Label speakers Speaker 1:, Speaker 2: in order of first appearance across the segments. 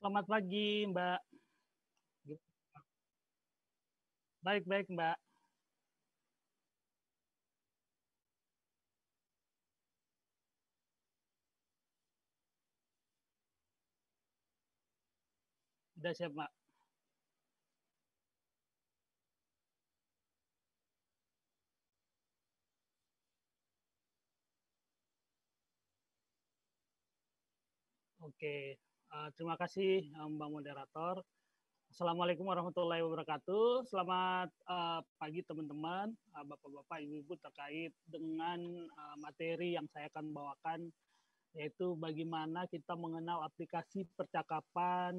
Speaker 1: Selamat pagi, Mbak. Baik-baik, Mbak. Udah siap, Mbak. Oke. Terima kasih, Mbak Moderator. Assalamualaikum warahmatullahi wabarakatuh. Selamat pagi, teman-teman, Bapak-Bapak, Ibu-Ibu, terkait dengan materi yang saya akan bawakan, yaitu bagaimana kita mengenal aplikasi percakapan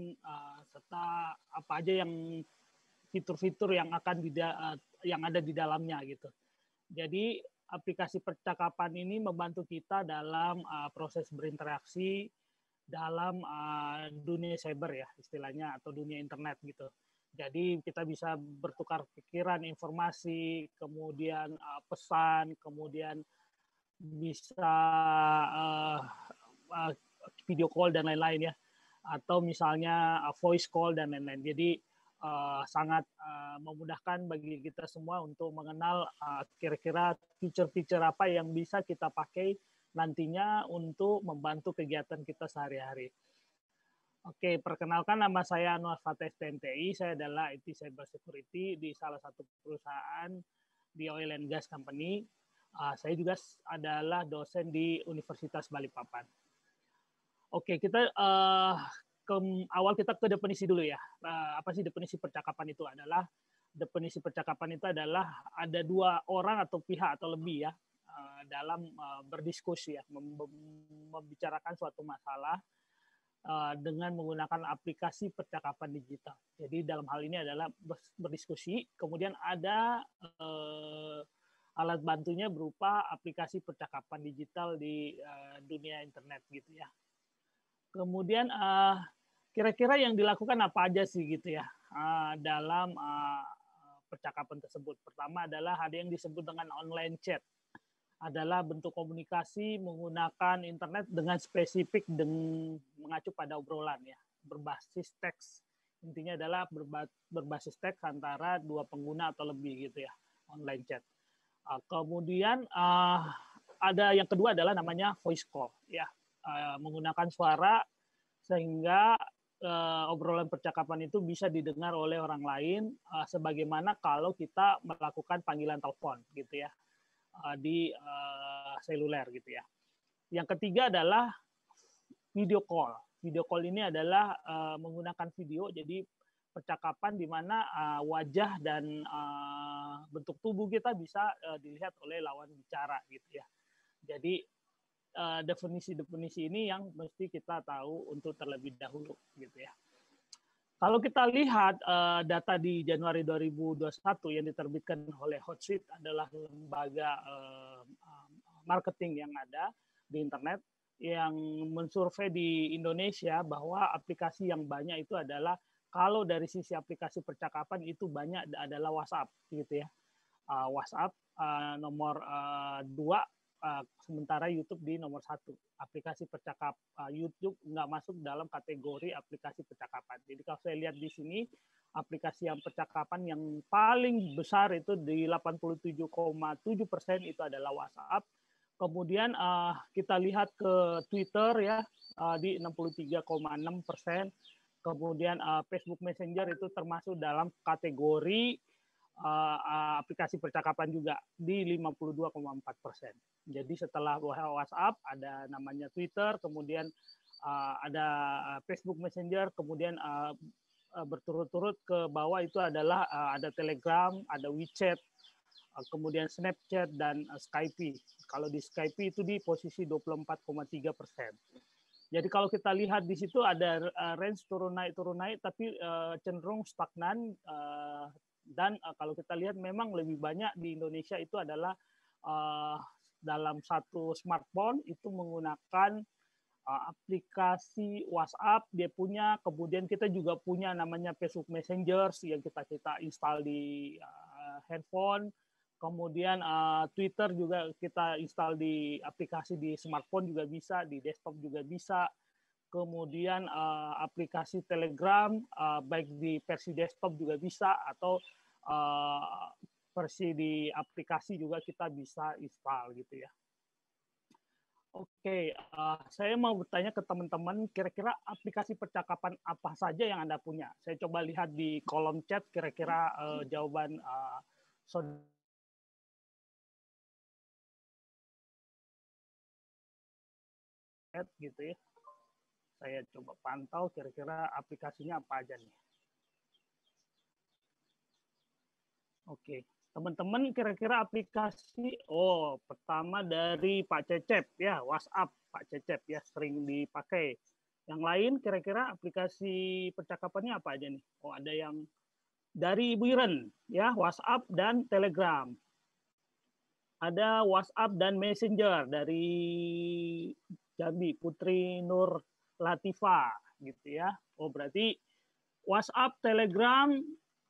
Speaker 1: serta apa aja yang fitur-fitur yang yang ada di dalamnya gitu. Jadi aplikasi percakapan ini membantu kita dalam proses berinteraksi dalam dunia cyber ya istilahnya, atau dunia internet gitu. Jadi kita bisa bertukar pikiran, informasi, kemudian pesan, kemudian bisa uh, uh, video call dan lain-lain ya, atau misalnya voice call dan lain-lain. Jadi sangat memudahkan bagi kita semua untuk mengenal kira-kira fitur-fitur apa yang bisa kita pakai nantinya untuk membantu kegiatan kita sehari-hari. Oke, perkenalkan, nama saya Anwar Fateh TNTI. Saya adalah IT Cyber Security di salah satu perusahaan di Oil and Gas Company. Saya juga adalah dosen di Universitas Balikpapan. Oke, kita awal kita ke definisi dulu ya. Apa sih definisi percakapan itu? Definisi percakapan itu adalah ada dua orang atau pihak atau lebih ya dalam berdiskusi ya, membicarakan suatu masalah dengan menggunakan aplikasi percakapan digital. Jadi dalam hal ini adalah berdiskusi, kemudian ada alat bantunya berupa aplikasi percakapan digital di dunia internet gitu ya. Kemudian kira-kira yang dilakukan apa aja sih gitu ya dalam percakapan tersebut. Pertama adalah ada yang disebut dengan online chat. Adalah bentuk komunikasi menggunakan internet dengan spesifik mengacu pada obrolan ya, berbasis teks. Intinya adalah berbasis teks antara dua pengguna atau lebih gitu ya, online chat. Kemudian ada yang kedua adalah namanya voice call ya, menggunakan suara sehingga obrolan percakapan itu bisa didengar oleh orang lain sebagaimana kalau kita melakukan panggilan telepon gitu ya di seluler gitu ya. Yang ketiga adalah video call. Video call ini adalah menggunakan video, jadi percakapan di mana wajah dan bentuk tubuh kita bisa dilihat oleh lawan bicara gitu ya. Jadi definisi-definisi ini yang mesti kita tahu untuk terlebih dahulu gitu ya. Kalau kita lihat data di Januari 2021 yang diterbitkan oleh Hotsuite, adalah lembaga marketing yang ada di internet yang mensurvei di Indonesia bahwa aplikasi yang banyak itu adalah, kalau dari sisi aplikasi percakapan itu banyak adalah WhatsApp gitu ya. WhatsApp nomor 2, sementara YouTube di nomor 1. Aplikasi percakap YouTube nggak masuk dalam kategori aplikasi percakapan. Jadi kalau saya lihat di sini, aplikasi yang percakapan yang paling besar itu di 87,7% itu adalah WhatsApp. Kemudian kita lihat ke Twitter ya, di 63,6%. Kemudian Facebook Messenger itu termasuk dalam kategori aplikasi percakapan juga di 52,4%. Jadi setelah WhatsApp ada namanya Twitter, kemudian ada Facebook Messenger, kemudian berturut-turut ke bawah itu adalah ada Telegram, ada WeChat, kemudian Snapchat dan Skype. Kalau di Skype itu di posisi 24,3%. Jadi kalau kita lihat di situ ada range turun naik, tapi cenderung stagnan. Dan kalau kita lihat memang lebih banyak di Indonesia itu adalah dalam satu smartphone itu menggunakan aplikasi WhatsApp dia punya, kemudian kita juga punya namanya Facebook Messenger yang kita install di handphone, kemudian Twitter juga kita install di aplikasi di smartphone juga bisa, di desktop juga bisa. kemudian aplikasi Telegram baik di versi desktop juga bisa, atau versi di aplikasi juga kita bisa install gitu ya. Oke, saya mau bertanya ke teman-teman, kira-kira aplikasi percakapan apa saja yang Anda punya? Saya coba lihat di kolom chat, kira-kira jawaban saudara gitu ya. Saya coba pantau kira-kira aplikasinya apa aja nih. Oke, teman-teman kira-kira aplikasi, pertama dari Pak Cecep ya, WhatsApp Pak Cecep ya, sering dipakai. Yang lain kira-kira aplikasi percakapannya apa aja nih? Oh, ada yang dari Ibu Iren ya, WhatsApp dan Telegram. Ada WhatsApp dan Messenger dari Jambi, Putri Nur Latifa gitu ya. Oh, berarti WhatsApp, Telegram,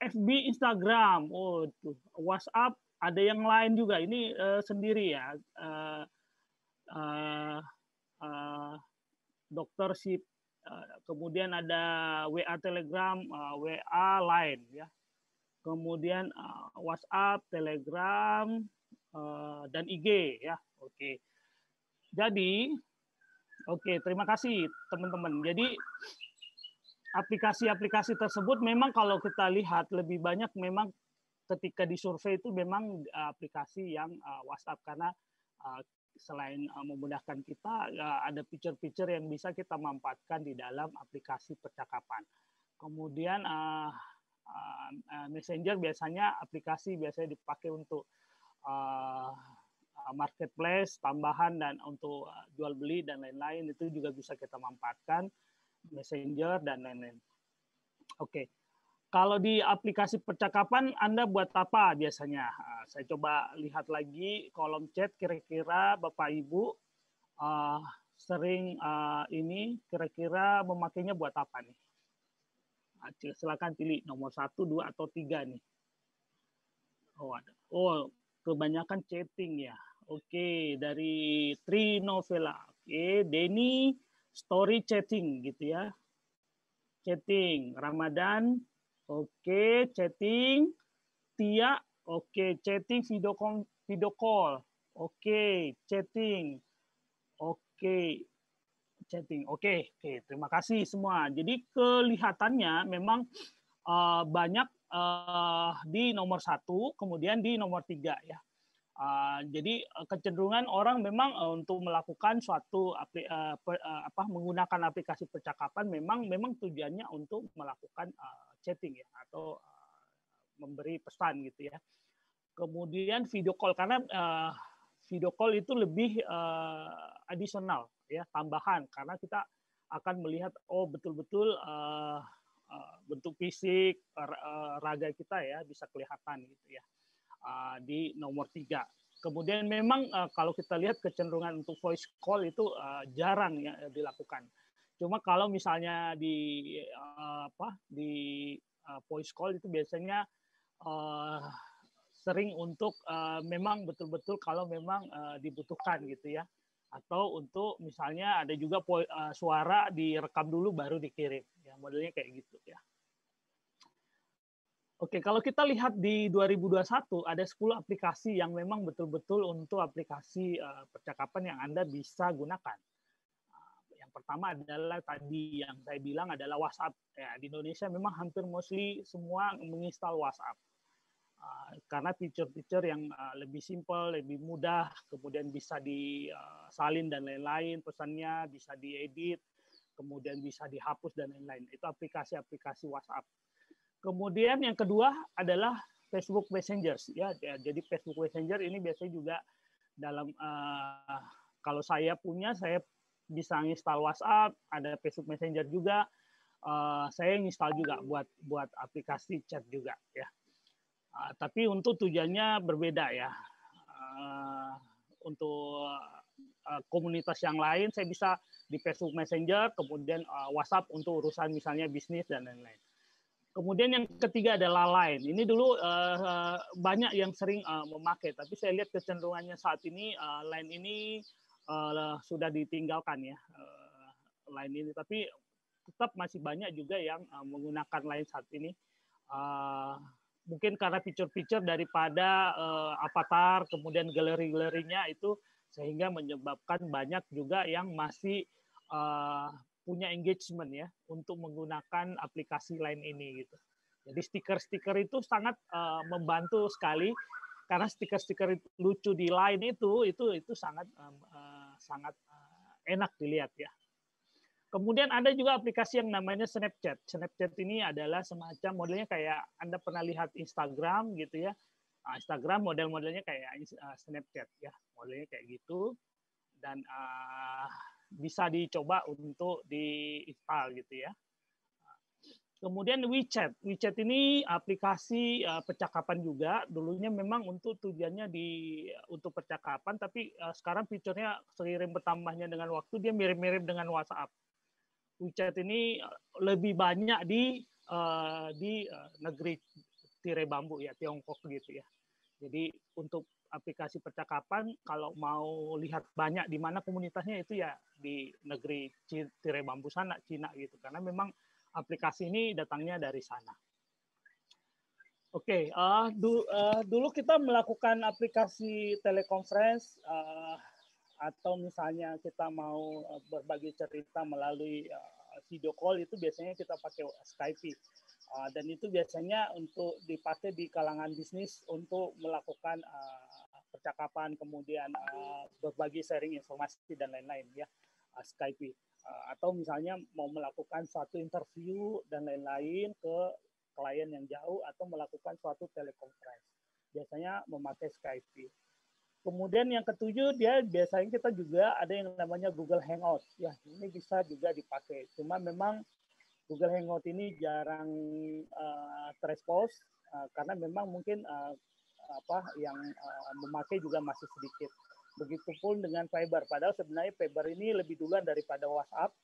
Speaker 1: FB, Instagram. Oh, tuh. WhatsApp ada yang lain juga. Ini sendiri ya. Dokter Sip. Kemudian ada WA Telegram, WA Line ya. Kemudian WhatsApp, Telegram, dan IG ya. Oke. Jadi, terima kasih teman-teman. Jadi aplikasi-aplikasi tersebut memang kalau kita lihat lebih banyak memang ketika disurvei itu memang aplikasi yang WhatsApp, karena selain memudahkan kita, ada fitur-fitur yang bisa kita manfaatkan di dalam aplikasi percakapan. Kemudian Messenger biasanya dipakai untuk marketplace, tambahan, dan untuk jual beli dan lain-lain, itu juga bisa kita manfaatkan Messenger dan lain-lain. Oke. Kalau di aplikasi percakapan Anda buat apa biasanya? Saya coba lihat lagi kolom chat, kira-kira Bapak Ibu sering ini kira-kira memakainya buat apa nih? Silakan pilih nomor 1, 2, atau 3 nih. Oh, ada. Oh, kebanyakan chatting ya. Oke, dari Trinovela. Oke, Denny story chatting gitu ya. Chatting. Ramadan, oke, chatting. Tia, oke, chatting video call. Oke, chatting. Oke, chatting. Oke, terima kasih semua. Jadi kelihatannya memang banyak di nomor 1, kemudian di nomor 3 ya. Jadi kecenderungan orang memang untuk melakukan suatu menggunakan aplikasi percakapan memang tujuannya untuk melakukan chatting ya, atau memberi pesan gitu ya. Kemudian video call, karena video call itu lebih adisional ya, tambahan, karena kita akan melihat betul-betul bentuk fisik raga kita ya, bisa kelihatan gitu ya. Di nomor 3. Kemudian memang kalau kita lihat kecenderungan untuk voice call itu jarang ya dilakukan. Cuma kalau misalnya di voice call itu biasanya sering untuk memang betul-betul kalau memang dibutuhkan gitu ya. Atau untuk misalnya ada juga suara direkam dulu baru dikirim. Ya, modelnya kayak gitu ya. Oke, kalau kita lihat di 2021 ada 10 aplikasi yang memang betul-betul untuk aplikasi percakapan yang Anda bisa gunakan. Yang pertama adalah tadi yang saya bilang adalah WhatsApp. Ya, di Indonesia memang hampir mostly semua menginstal WhatsApp. Karena fitur-fitur yang lebih simpel, lebih mudah, kemudian bisa disalin dan lain-lain, pesannya bisa diedit, kemudian bisa dihapus dan lain-lain. Itu aplikasi-aplikasi WhatsApp. Kemudian yang kedua adalah Facebook Messenger ya. Jadi Facebook Messenger ini biasanya juga dalam kalau saya bisa install WhatsApp, ada Facebook Messenger juga. Saya install juga buat aplikasi chat juga ya. Tapi untuk tujuannya berbeda ya. Untuk komunitas yang lain saya bisa di Facebook Messenger, kemudian WhatsApp untuk urusan misalnya bisnis dan lain-lain. Kemudian yang ketiga adalah Line. Ini dulu banyak yang sering memakai, tapi saya lihat kecenderungannya saat ini Line ini sudah ditinggalkan ya. Line ini, tapi tetap masih banyak juga yang menggunakan Line saat ini. Mungkin karena fitur-fitur daripada avatar, kemudian galeri-galerinya itu, sehingga menyebabkan banyak juga yang masih punya engagement ya untuk menggunakan aplikasi Line ini gitu. Jadi stiker-stiker itu sangat membantu sekali, karena stiker-stiker lucu di Line itu sangat enak dilihat ya. Kemudian ada juga aplikasi yang namanya Snapchat. Snapchat ini adalah semacam modelnya kayak Anda pernah lihat Instagram gitu ya. Instagram model-modelnya kayak Snapchat ya, modelnya kayak gitu, dan bisa dicoba untuk diinstal gitu ya. Kemudian WeChat. WeChat ini aplikasi percakapan juga. Dulunya memang untuk tujuannya untuk percakapan, tapi sekarang fiturnya seiring bertambahnya dengan waktu dia mirip-mirip dengan WhatsApp. WeChat ini lebih banyak di negeri tirai bambu ya, Tiongkok gitu ya. Jadi untuk aplikasi percakapan, kalau mau lihat banyak di mana komunitasnya, itu ya di negeri tirai bambu sana, Cina gitu. Karena memang aplikasi ini datangnya dari sana. Oke, dulu kita melakukan aplikasi telekonferensi, atau misalnya kita mau berbagi cerita melalui video call, itu biasanya kita pakai Skype. Dan itu biasanya untuk dipakai di kalangan bisnis untuk melakukan percakapan, kemudian berbagi sharing informasi dan lain-lain ya, Skype. Atau misalnya mau melakukan suatu interview dan lain-lain ke klien yang jauh, atau melakukan suatu telekonferensi. Biasanya memakai Skype. Kemudian yang ketujuh, dia biasanya kita juga ada yang namanya Google Hangout. Ya, ini bisa juga dipakai. Cuma memang Google Hangout ini jarang terexpose karena memang mungkin yang memakai juga masih sedikit. Begitupun dengan Viber. Padahal sebenarnya Viber ini lebih duluan daripada WhatsApp.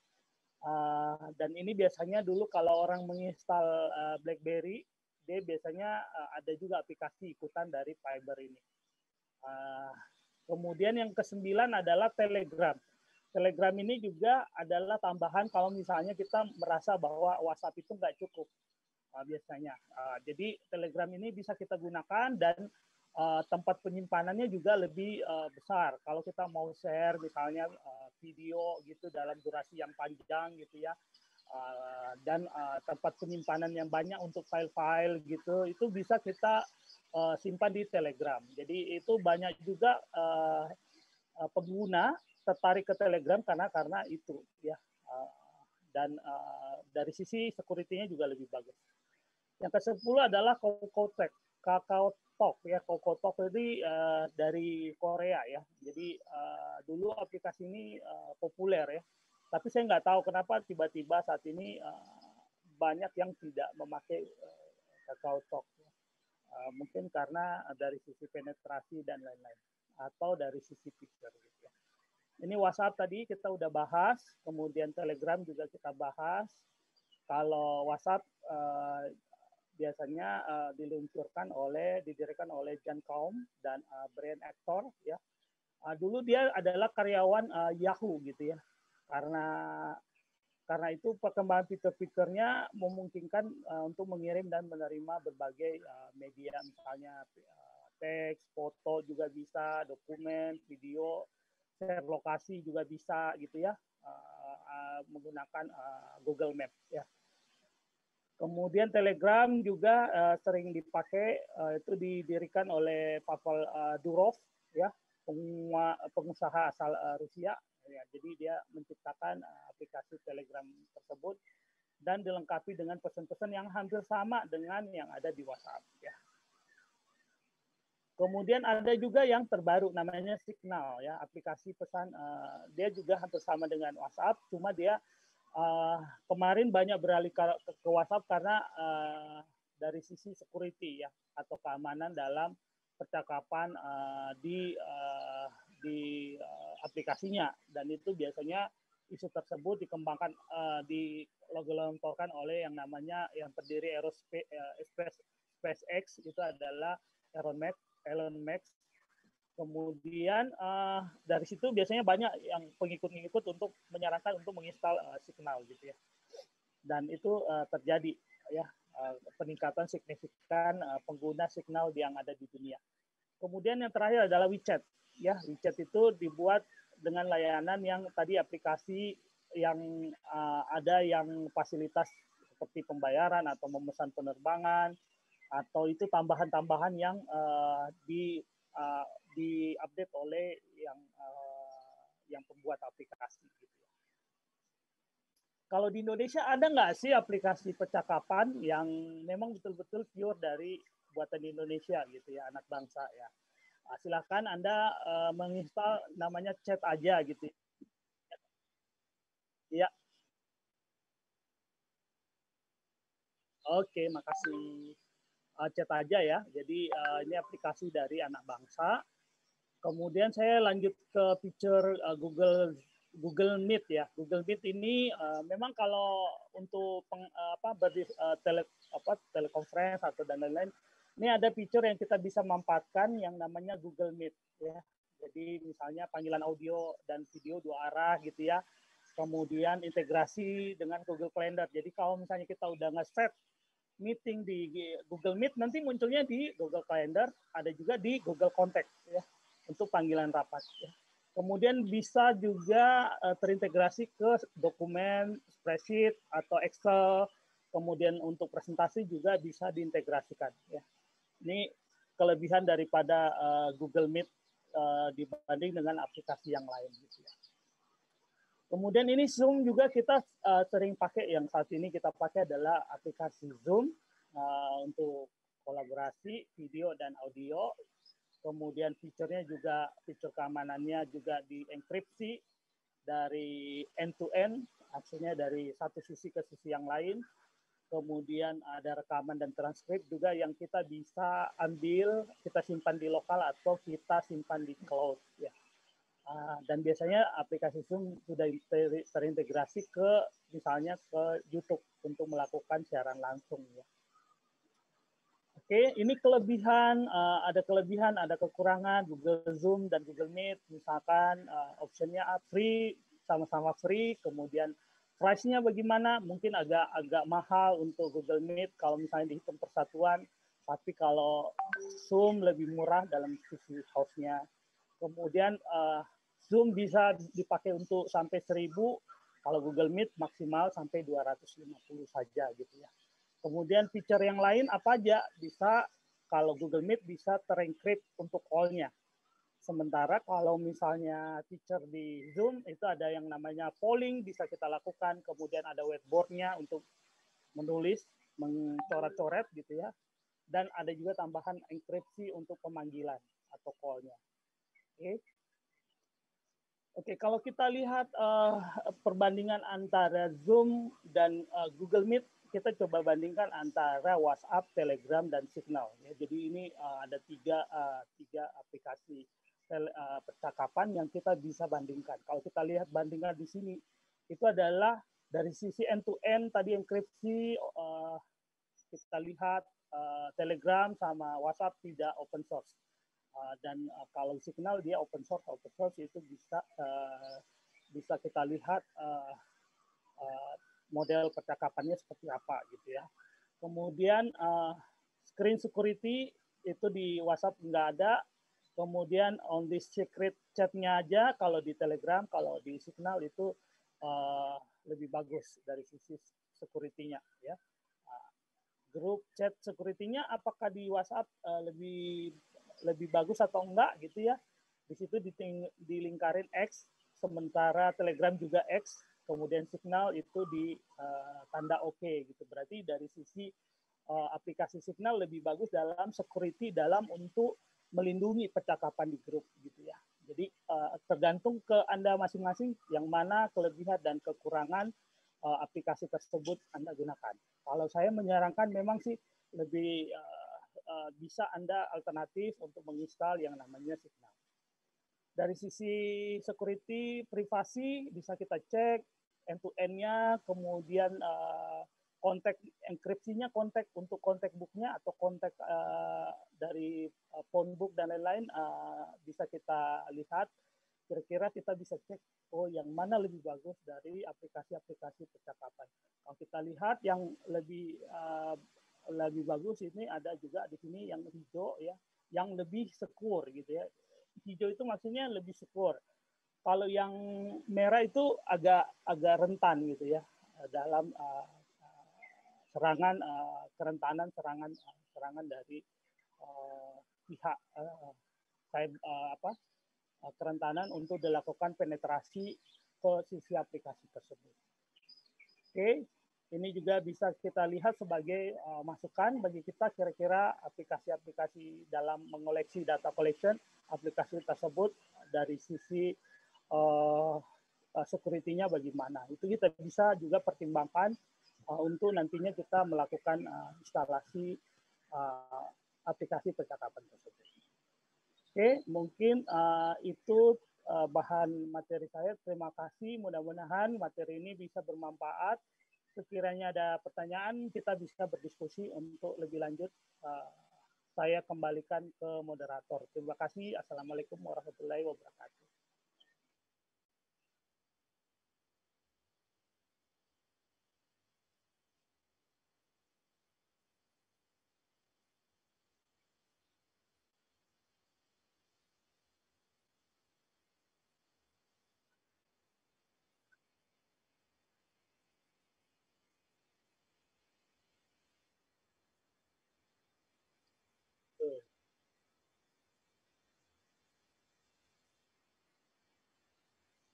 Speaker 1: Dan ini biasanya dulu kalau orang menginstal BlackBerry, dia biasanya ada juga aplikasi ikutan dari Viber ini. Kemudian yang ke-9 adalah Telegram. Telegram ini juga adalah tambahan kalau misalnya kita merasa bahwa WhatsApp itu nggak cukup biasanya. Jadi Telegram ini bisa kita gunakan, dan tempat penyimpanannya juga lebih besar. Kalau kita mau share misalnya video gitu dalam durasi yang panjang gitu ya, dan tempat penyimpanan yang banyak untuk file-file gitu, itu bisa kita simpan di Telegram. Jadi itu banyak juga pengguna tertarik ke Telegram karena itu ya. Dan dari sisi security-nya juga lebih bagus. Yang ke-10 adalah KakaoTalk ya. KakaoTalk ini dari Korea ya. Jadi dulu aplikasi ini populer ya. Tapi saya nggak tahu kenapa tiba-tiba saat ini banyak yang tidak memakai KakaoTalk. Mungkin karena dari sisi penetrasi dan lain-lain, atau dari sisi fitur gitu ya. Ini WhatsApp tadi kita udah bahas, kemudian Telegram juga kita bahas. Kalau WhatsApp biasanya didirikan oleh John Kaum dan Brian Actor ya. Dulu dia adalah karyawan Yahoo gitu ya. Karena itu perkembangan fitur-fiturnya memungkinkan untuk mengirim dan menerima berbagai media, misalnya teks, foto juga bisa, dokumen, video, share lokasi juga bisa gitu ya, menggunakan Google Maps ya. Kemudian Telegram juga sering dipakai, itu didirikan oleh Pavel Durov ya, pengusaha asal Rusia. Ya, jadi dia menciptakan aplikasi Telegram tersebut dan dilengkapi dengan pesan-pesan yang hampir sama dengan yang ada di WhatsApp ya. Kemudian ada juga yang terbaru namanya Signal ya, aplikasi pesan, dia juga hampir sama dengan WhatsApp, cuma dia kemarin banyak beralih ke WhatsApp karena dari sisi security ya, atau keamanan dalam percakapan di aplikasinya, dan itu biasanya isu tersebut dikembangkan digelontorkan oleh yang namanya yang terdiri SpaceX, itu adalah Elon Musk. Kemudian dari situ biasanya banyak yang pengikut-pengikut untuk menyarankan untuk menginstal Signal gitu ya. Dan itu terjadi ya peningkatan signifikan pengguna Signal yang ada di dunia. Kemudian yang terakhir adalah WeChat. Ya, WeChat itu dibuat dengan layanan yang tadi aplikasi yang ada yang fasilitas seperti pembayaran atau memesan penerbangan atau itu tambahan-tambahan yang di-update oleh yang pembuat aplikasi. Gitu. Kalau di Indonesia ada nggak sih aplikasi percakapan yang memang betul-betul pure dari buatan Indonesia gitu ya, anak bangsa ya. Silahkan Anda menginstal namanya Chat aja gitu. Ya. Oke, makasih. Chat aja ya. Jadi ini aplikasi dari anak bangsa. Kemudian saya lanjut ke feature Google Meet ya. Google Meet ini memang kalau untuk telekonferensi atau dan lain-lain, ini ada fitur yang kita bisa manfaatkan yang namanya Google Meet ya. Jadi misalnya panggilan audio dan video dua arah gitu ya. Kemudian integrasi dengan Google Calendar. Jadi kalau misalnya kita udah nge-set meeting di Google Meet, nanti munculnya di Google Calendar, ada juga di Google Contact ya untuk panggilan rapat. Ya. Kemudian bisa juga terintegrasi ke dokumen, spreadsheet atau Excel. Kemudian untuk presentasi juga bisa diintegrasikan. Ya. Ini kelebihan daripada Google Meet dibanding dengan aplikasi yang lain. Gitu ya. Kemudian ini Zoom juga kita sering pakai, yang saat ini kita pakai adalah aplikasi Zoom untuk kolaborasi video dan audio. Kemudian fiturnya juga, fitur keamanannya juga dienkripsi dari end to end, hasilnya dari satu sisi ke sisi yang lain. Kemudian ada rekaman dan transkrip juga yang kita bisa ambil, kita simpan di lokal atau kita simpan di cloud. Ya. Dan biasanya aplikasi Zoom sudah terintegrasi ke misalnya ke YouTube untuk melakukan siaran langsung. Ya. Oke, ini kelebihan, ada kekurangan Google Zoom dan Google Meet. Misalkan optionnya free, sama-sama free, kemudian price-nya bagaimana? Mungkin agak mahal untuk Google Meet kalau misalnya dihitung persatuan, tapi kalau Zoom lebih murah dalam sisi host-nya. Kemudian Zoom bisa dipakai untuk sampai 1.000, kalau Google Meet maksimal sampai 250 saja gitu ya. Kemudian feature yang lain apa aja? Bisa, kalau Google Meet bisa terencrypt untuk call-nya. Sementara kalau misalnya feature di Zoom itu ada yang namanya polling bisa kita lakukan, kemudian ada whiteboard-nya untuk menulis, mencoret-coret gitu ya. Dan ada juga tambahan enkripsi untuk pemanggilan atau call-nya. Oke. Oke, kalau kita lihat perbandingan antara Zoom dan Google Meet, kita coba bandingkan antara WhatsApp, Telegram, dan Signal. Ya, jadi ini ada tiga aplikasi percakapan yang kita bisa bandingkan. Kalau kita lihat bandingan di sini, itu adalah dari sisi end-to-end tadi enkripsi, kita lihat Telegram sama WhatsApp tidak open source. Dan kalau Signal dia open source itu bisa kita lihat model percakapannya seperti apa gitu ya. Kemudian screen security itu di WhatsApp nggak ada. Kemudian only secret chat-nya aja kalau di Telegram, kalau di Signal itu lebih bagus dari sisi security-nya ya. Grup chat security-nya apakah di WhatsApp lebih bagus atau enggak gitu ya. Di situ dilingkarin X, sementara Telegram juga X, kemudian Signal itu di tanda OK gitu. Berarti dari sisi aplikasi Signal lebih bagus dalam security, dalam untuk melindungi percakapan di grup gitu ya. Jadi tergantung ke Anda masing-masing yang mana kelebihan dan kekurangan aplikasi tersebut Anda gunakan. Kalau saya menyarankan memang sih lebih bisa Anda alternatif untuk menginstal yang namanya Signal. Dari sisi security, privasi bisa kita cek end-to-end-nya, kemudian kontak enkripsinya, kontak untuk kontak booknya atau kontak dari phone book dan lain-lain bisa kita lihat. Kira-kira kita bisa cek yang mana lebih bagus dari aplikasi-aplikasi percakapan. Kalau kita lihat yang lebih bagus ini ada juga di sini yang hijau ya, yang lebih secure gitu ya. Hijau itu maksudnya lebih secure. Kalau yang merah itu agak rentan gitu ya dalam serangan kerentanan serangan dari pihak kerentanan untuk dilakukan penetrasi ke sisi aplikasi tersebut. Oke, ini juga bisa kita lihat sebagai masukan bagi kita kira-kira aplikasi-aplikasi dalam mengoleksi data collection aplikasi tersebut dari sisi security-nya bagaimana. Itu kita bisa juga pertimbangkan untuk nantinya kita melakukan instalasi aplikasi percakapan tersebut. Oke, mungkin itu bahan materi saya. Terima kasih. Mudah-mudahan materi ini bisa bermanfaat. Sekiranya ada pertanyaan, kita bisa berdiskusi untuk lebih lanjut. Saya kembalikan ke moderator. Terima kasih. Assalamualaikum warahmatullahi wabarakatuh.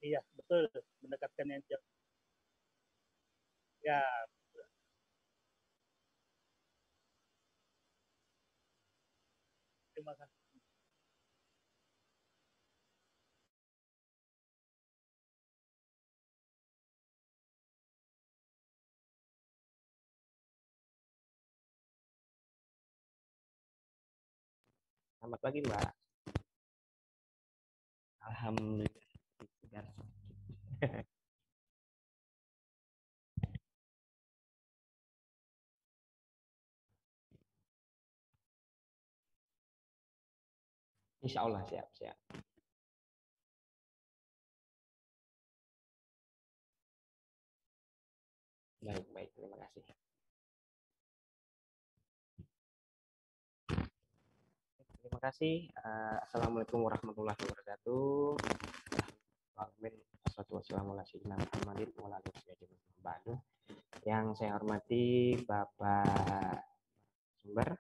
Speaker 1: Iya, betul. Mendekatkan yang jauh. Ya, terima kasih.
Speaker 2: Selamat pagi, Mbak. Alhamdulillah. Insya Allah siap. Baik, terima kasih. Terima kasih. Assalamualaikum warahmatullahi wabarakatuh. Yang saya hormati Bapak Sumber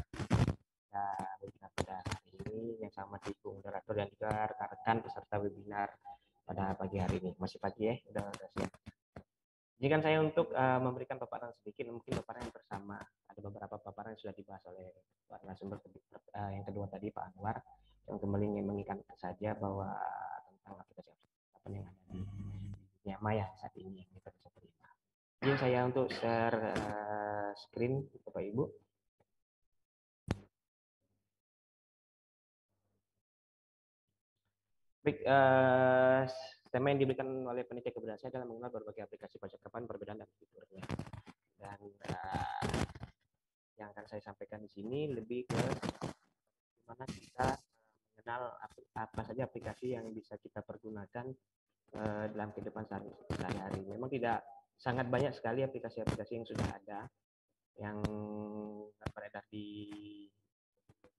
Speaker 2: pada hari ini, yang saya hormati Ibu Moderator dan juga rekan-rekan peserta webinar pada pagi hari ini. Masih pagi ya, udah siap. Izinkan saya untuk memberikan paparan sedikit, mungkin paparan yang bersama. Ada beberapa paparan yang sudah dibahas oleh Pak narasumber yang kedua tadi, Pak Anwar, yang kembali ingin mengingatkan saja bahwa tentang aplikasi apa yang ada di dunia maya saat ini yang kita bisa terima. Izin saya untuk share screen, Bapak Ibu. Baik, tema yang diberikan oleh panitia keberadaan saya adalah mengenal berbagai aplikasi percakapan, perbedaan dan fiturnya. Dan yang akan saya sampaikan di sini lebih ke bagaimana kita mengenal apa saja aplikasi yang bisa kita pergunakan dalam kehidupan sehari-hari. Memang tidak sangat banyak sekali aplikasi-aplikasi yang sudah ada yang beredar di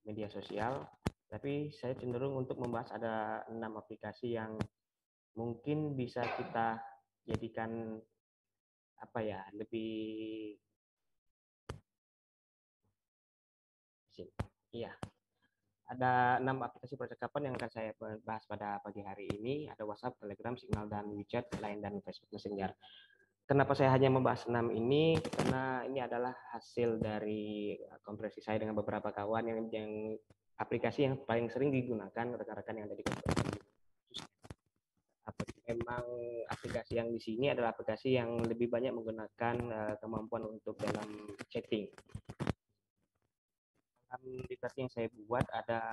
Speaker 2: media sosial, tapi saya cenderung untuk membahas ada 6 aplikasi yang mungkin bisa kita jadikan apa ya, lebih iya. Ada 6 aplikasi percakapan yang akan saya bahas pada pagi hari ini. Ada WhatsApp, Telegram, Signal, dan WeChat, Line, dan Facebook Messenger. Kenapa saya hanya membahas 6 ini? Karena ini adalah hasil dari konferensi saya dengan beberapa kawan yang aplikasi yang paling sering digunakan rekan-rekan yang ada di konferensi. Memang aplikasi yang di sini adalah aplikasi yang lebih banyak menggunakan kemampuan untuk dalam chatting. Aplikasi yang saya buat ada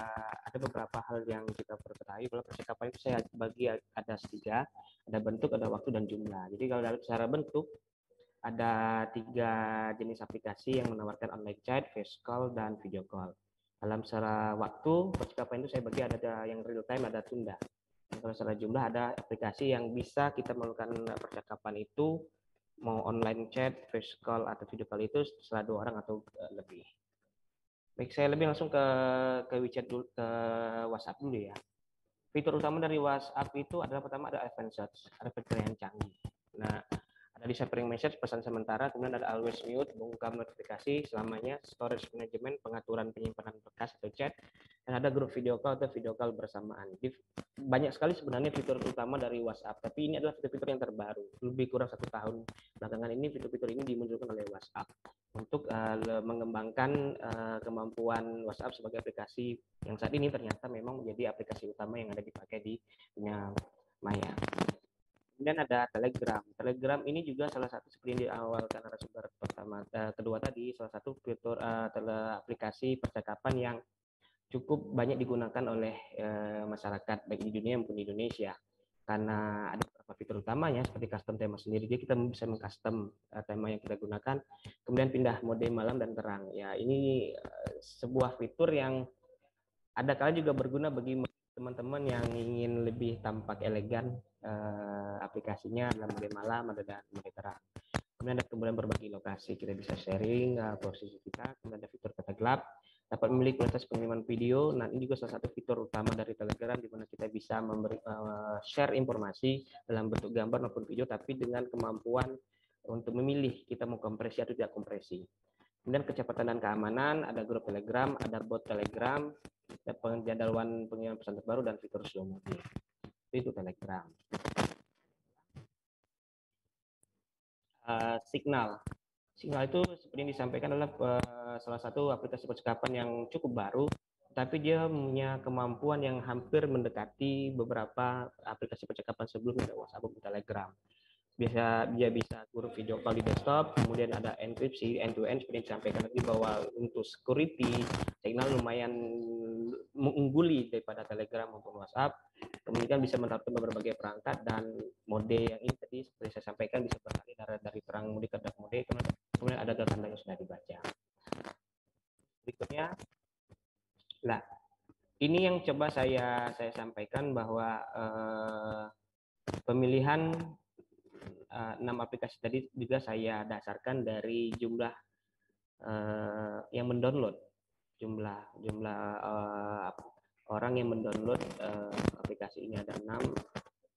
Speaker 2: beberapa hal yang kita perlu ketahui. Kalau percakapan itu saya bagi ada 3, ada bentuk, ada waktu, dan jumlah. Jadi kalau dalam secara bentuk, ada 3 jenis aplikasi yang menawarkan online chat, voice call, dan video call. Dalam secara waktu, percakapan itu saya bagi ada yang real time, ada tunda. Dan kalau secara jumlah ada aplikasi yang bisa kita melakukan percakapan itu, mau online chat, voice call, atau video call itu setelah 2 orang atau lebih. Baik, saya lebih langsung ke WeChat dulu, ke WhatsApp dulu ya. Fitur utama dari WhatsApp itu adalah pertama ada advanced search, ada fitur yang canggih. Nah, ada disappearing message, pesan sementara, kemudian ada always mute, bungkam notifikasi selamanya, storage management, pengaturan penyimpanan berkas atau chat, dan ada grup video call atau video call bersamaan. Banyak sekali sebenarnya fitur utama dari WhatsApp, tapi ini adalah fitur-fitur yang terbaru. Lebih kurang 1 tahun belakangan ini fitur-fitur ini dimunculkan oleh WhatsApp untuk mengembangkan kemampuan WhatsApp sebagai aplikasi yang saat ini ternyata memang menjadi aplikasi utama yang ada dipakai di dunia maya. Kemudian ada Telegram. Telegram ini juga salah satu seperti yang di awal karena sumber pertama kedua tadi, salah satu fitur aplikasi percakapan yang cukup banyak digunakan oleh masyarakat baik di dunia maupun di Indonesia. Karena ada beberapa fitur utamanya seperti custom tema sendiri, jadi kita bisa mengcustom tema yang kita gunakan, kemudian pindah mode malam dan terang. Ya, ini sebuah fitur yang ada kala juga berguna bagi teman-teman yang ingin lebih tampak elegan aplikasinya dalam mode malam dan mode terang. Kemudian berbagi lokasi, kita bisa sharing posisi kita. Kemudian ada fitur kata gelap, dapat memilih kualitas pengiriman video. Nah, ini juga salah satu fitur utama dari Telegram di mana kita bisa memberi share informasi dalam bentuk gambar maupun video, tapi dengan kemampuan untuk memilih kita mau kompresi atau tidak kompresi. Kemudian kecepatan dan keamanan, ada grup Telegram, ada bot Telegram, ada penjadwalan pengiriman pesan terbaru dan fitur slow mode. Itu Telegram. Signal itu seperti yang disampaikan adalah salah satu aplikasi percakapan yang cukup baru, tapi dia punya kemampuan yang hampir mendekati beberapa aplikasi percakapan sebelumnya, WhatsApp dan Telegram. Dia bisa grup video call di desktop, kemudian ada enkripsi end-to-end seperti yang disampaikan tadi bahwa untuk security Signal lumayan mengungguli daripada Telegram maupun WhatsApp. Kemudian bisa menerapkan berbagai perangkat dan mode yang ini tadi seperti saya sampaikan bisa beralih dari terang mode ke dark mode, kemudian ada tanda yang sudah dibaca. Berikutnya, nah ini yang coba saya sampaikan bahwa pemilihan 6 aplikasi tadi juga saya dasarkan dari jumlah yang mendownload, jumlah orang yang mendownload aplikasi ini ada 6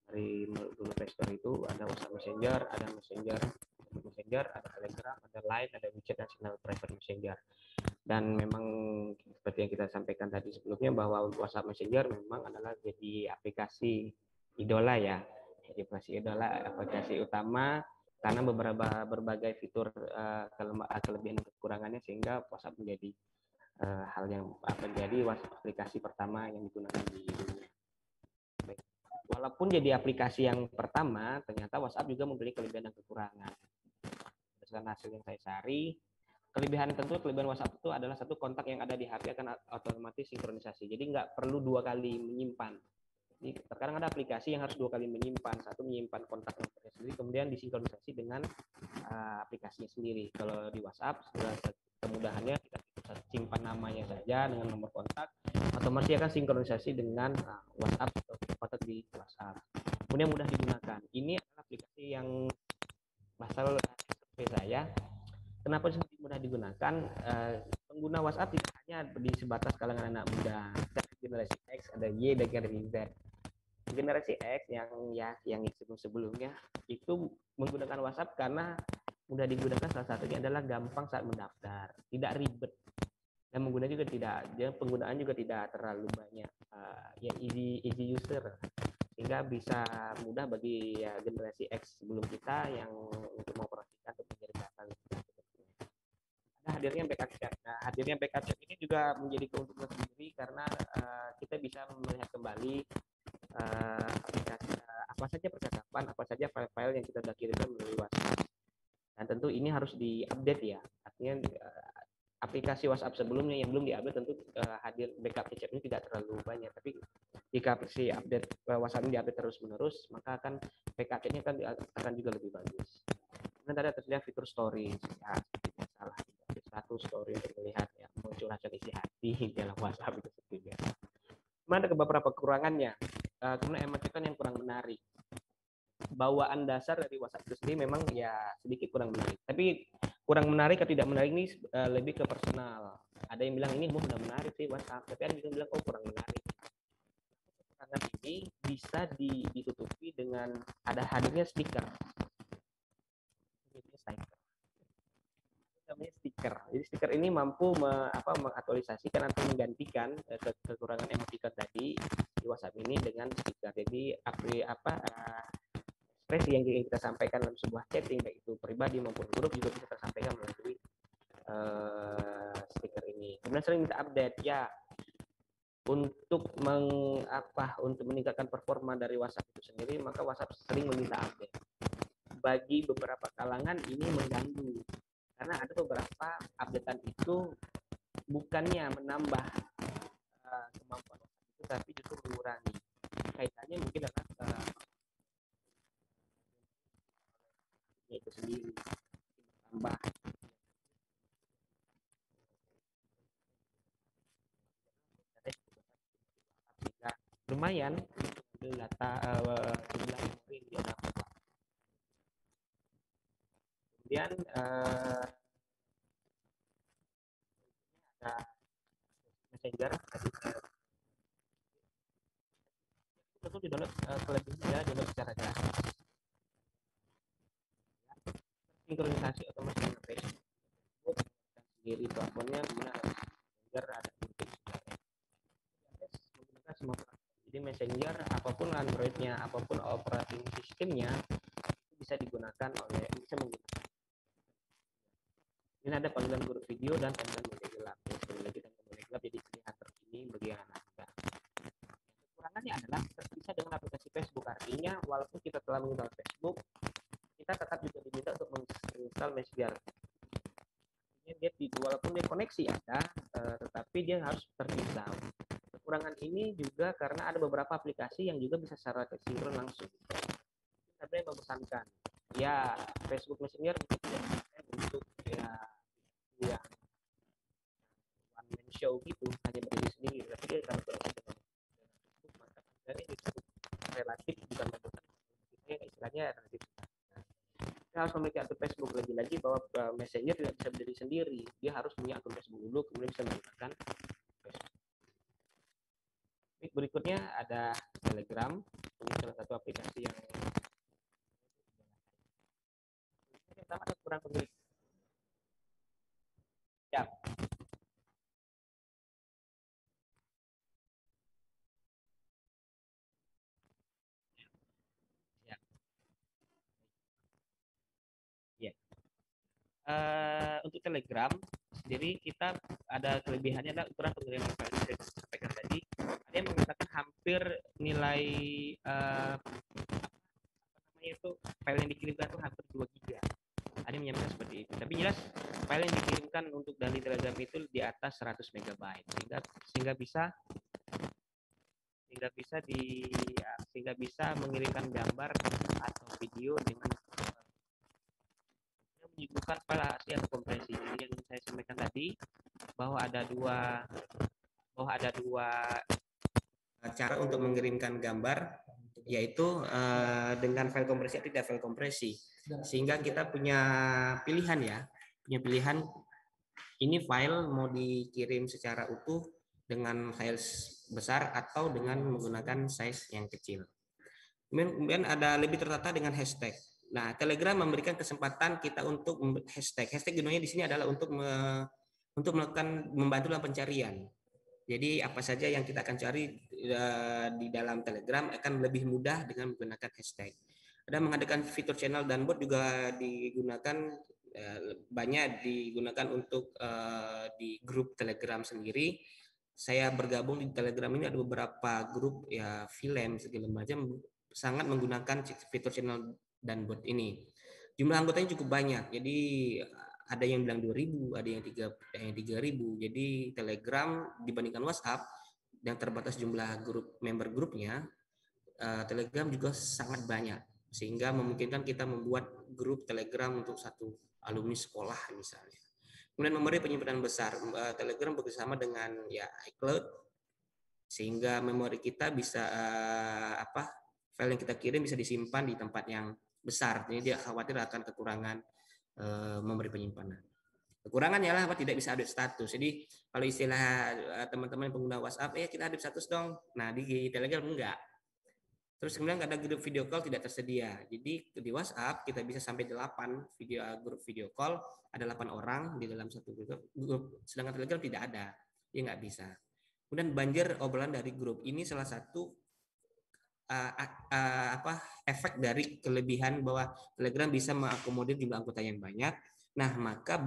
Speaker 2: dari Google Play Store. Itu ada WhatsApp Messenger, ada Messenger, ada Telegram, ada Line, ada WeChat, dan Signal Private Messenger. Dan memang seperti yang kita sampaikan tadi sebelumnya bahwa WhatsApp Messenger memang adalah jadi aplikasi idola ya, aplikasi utama karena berbagai fitur kelebihan dan kekurangannya, sehingga WhatsApp menjadi hal yang menjadi aplikasi pertama yang digunakan di dunia. Baik. Walaupun jadi aplikasi yang pertama, ternyata WhatsApp juga memiliki kelebihan dan kekurangan. Berdasarkan hasil yang saya cari, kelebihan WhatsApp itu adalah satu kontak yang ada di HP akan otomatis sinkronisasi. Jadi nggak perlu 2 kali menyimpan. Jadi, terkadang ada aplikasi yang harus 2 kali menyimpan. Satu menyimpan kontak nomornya sendiri, kemudian disinkronisasi dengan aplikasinya sendiri. Kalau di WhatsApp, kemudahannya kita simpan namanya saja dengan nomor kontak, otomatis akan sinkronisasi dengan WhatsApp atau kontak di WhatsApp. Kemudian mudah digunakan. Ini adalah aplikasi yang masalah saya. Kenapa mudah digunakan? Pengguna WhatsApp tidak hanya di sebatas kalangan anak muda, generasi X, ada Y, dan generasi Z. Generasi X yang sebelumnya itu menggunakan WhatsApp karena mudah digunakan, salah satunya adalah gampang saat mendaftar, tidak ribet, dan penggunaan juga tidak terlalu banyak, easy user, sehingga bisa mudah bagi generasi X sebelum kita yang untuk memperhatikan atau menjadi data. Hadirnya backup chat. Nah, hadirnya backup chat ini juga menjadi keuntungan sendiri karena kita bisa melihat kembali aplikasi apa saja percakapan, apa saja file-file yang kita sudah kirimkan melalui WhatsApp. Dan tentu ini harus diupdate ya. Artinya aplikasi WhatsApp sebelumnya yang belum diupdate tentu hadir backup chat ini tidak terlalu banyak. Tapi jika aplikasi update WhatsApp ini diupdate terus-menerus, maka akan backup chatnya akan juga lebih bagus. Kemudian tadi tersedia fitur story, ya seperti biasalah, satu story untuk melihat ya curhatan isi hati dalam WhatsApp itu seperti biasa. Kemudian ada beberapa kekurangannya. Kemudian emoticon yang kurang menarik. Bawaan dasar dari WhatsApp itu sendiri memang ya sedikit kurang menarik. Tapi kurang menarik atau tidak menarik ini lebih ke personal. Ada yang bilang ini udah menarik sih WhatsApp, tapi ada yang bilang kurang menarik. Kekurangan ini bisa ditutupi dengan ada hadirnya stiker. Namanya stiker. Jadi stiker ini mampu mengaktualisasikan atau menggantikan kekurangan emoticon tadi di WhatsApp ini dengan stiker. Jadi ekspresi yang ingin kita sampaikan dalam sebuah chatting, baik itu pribadi maupun grup, juga bisa tersampaikan melalui stiker ini. Kemudian sering minta update ya. Untuk meningkatkan performa dari WhatsApp itu sendiri, maka WhatsApp sering meminta update. Bagi beberapa kalangan ini mengganggu, karena ada beberapa updatean itu bukannya menambah kemampuan itu, tapi justru mengurangi. Kaitannya mungkin adalah itu sendiri tambah lumayan data jumlah memori di dalam. Kemudian ada Messenger tadi tentu di download kelebihannya download secara gratis. Sinkronisasi otomatis dengan Facebook dan sendiri itu akunnya, kemudian ada Messenger, ada mungkin menggunakan semua platform. Jadi Messenger apapun Androidnya, apapun operating sistemnya itu bisa digunakan bisa menggunakan. Ini ada panggilan grup video dan panggilan mode gelap. Sekali lagi dan mode gelap jadi pilihan terkini bagi anak muda. Kekurangannya adalah terpisah dengan aplikasi Facebook. Artinya walaupun kita telah menginstal Facebook, kita tetap juga diminta untuk menginstal Messenger. Walaupun dia koneksi ada, tetapi dia harus terpisah. Kekurangan ini juga karena ada beberapa aplikasi yang juga bisa secara sinkron langsung. Ada yang membosankan. Ya, Facebook Messenger untuk ya one man show gitu, hanya berdiri sendiri. Tapi dia kalau berada dengan Facebook, maka sebenarnya itu relatif bukan membosankan. Istilahnya relatif. Kita harus memiliki akun Facebook, lagi-lagi bahwa Messenger tidak bisa berdiri sendiri, dia harus punya akun Facebook dulu, kemudian bisa menggunakan Facebook. Berikutnya ada Telegram, ini salah satu aplikasi yang pertama ada kurang pemilik. Ya. Untuk Telegram sendiri kita ada kelebihannya adalah ukuran pengiriman file yang saya sampaikan tadi. Ada yang mengatakan hampir nilai file yang dikirimkan itu hampir 2 GB. Ada yang menyatakan seperti itu. Tapi jelas file yang dikirimkan untuk dari Telegram itu di atas 100 MB sehingga bisa mengirimkan gambar atau video dengan menyibukkan file asli atau kompresi. Jadi yang saya sampaikan tadi bahwa ada dua cara untuk mengirimkan gambar, yaitu dengan file kompresi atau tidak file kompresi. Sehingga kita punya pilihan ini file mau dikirim secara utuh dengan file besar atau dengan menggunakan size yang kecil. Kemudian ada lebih tertata dengan hashtag. Nah, Telegram memberikan kesempatan kita untuk hashtag. Hashtag gunanya di sini adalah untuk melakukan membantu dalam pencarian. Jadi apa saja yang kita akan cari di dalam Telegram akan lebih mudah dengan menggunakan hashtag. Ada mengadakan fitur channel dan bot juga digunakan, banyak digunakan untuk di grup Telegram sendiri. Saya bergabung di Telegram ini ada beberapa grup ya, film segala macam sangat menggunakan fitur channel dan bot ini. Jumlah anggotanya cukup banyak. Jadi ada yang bilang 2.000, ada yang 3.000. Jadi Telegram dibandingkan WhatsApp yang terbatas jumlah member grupnya, Telegram juga sangat banyak.
Speaker 3: sehingga memungkinkan kita membuat grup Telegram untuk satu alumni sekolah misalnya. Kemudian memori penyimpanan besar, Telegram bekerjasama dengan ya iCloud, sehingga memori kita bisa file yang kita kirim bisa disimpan di tempat yang besar. Jadi tidak khawatir akan kekurangan memori penyimpanan. Kekurangannya lah tidak bisa update status. Jadi kalau istilah teman-teman pengguna WhatsApp, kita update status dong. Nah di Telegram enggak. Terus kemudian ada grup video call tidak tersedia. Jadi di WhatsApp kita bisa sampai 8 grup video call, ada 8 orang di dalam satu grup. Sedangkan Telegram tidak ada, dia nggak bisa. Kemudian banjir obrolan dari grup ini salah satu efek dari kelebihan bahwa Telegram bisa mengakomodir jumlah anggota yang banyak. Nah, maka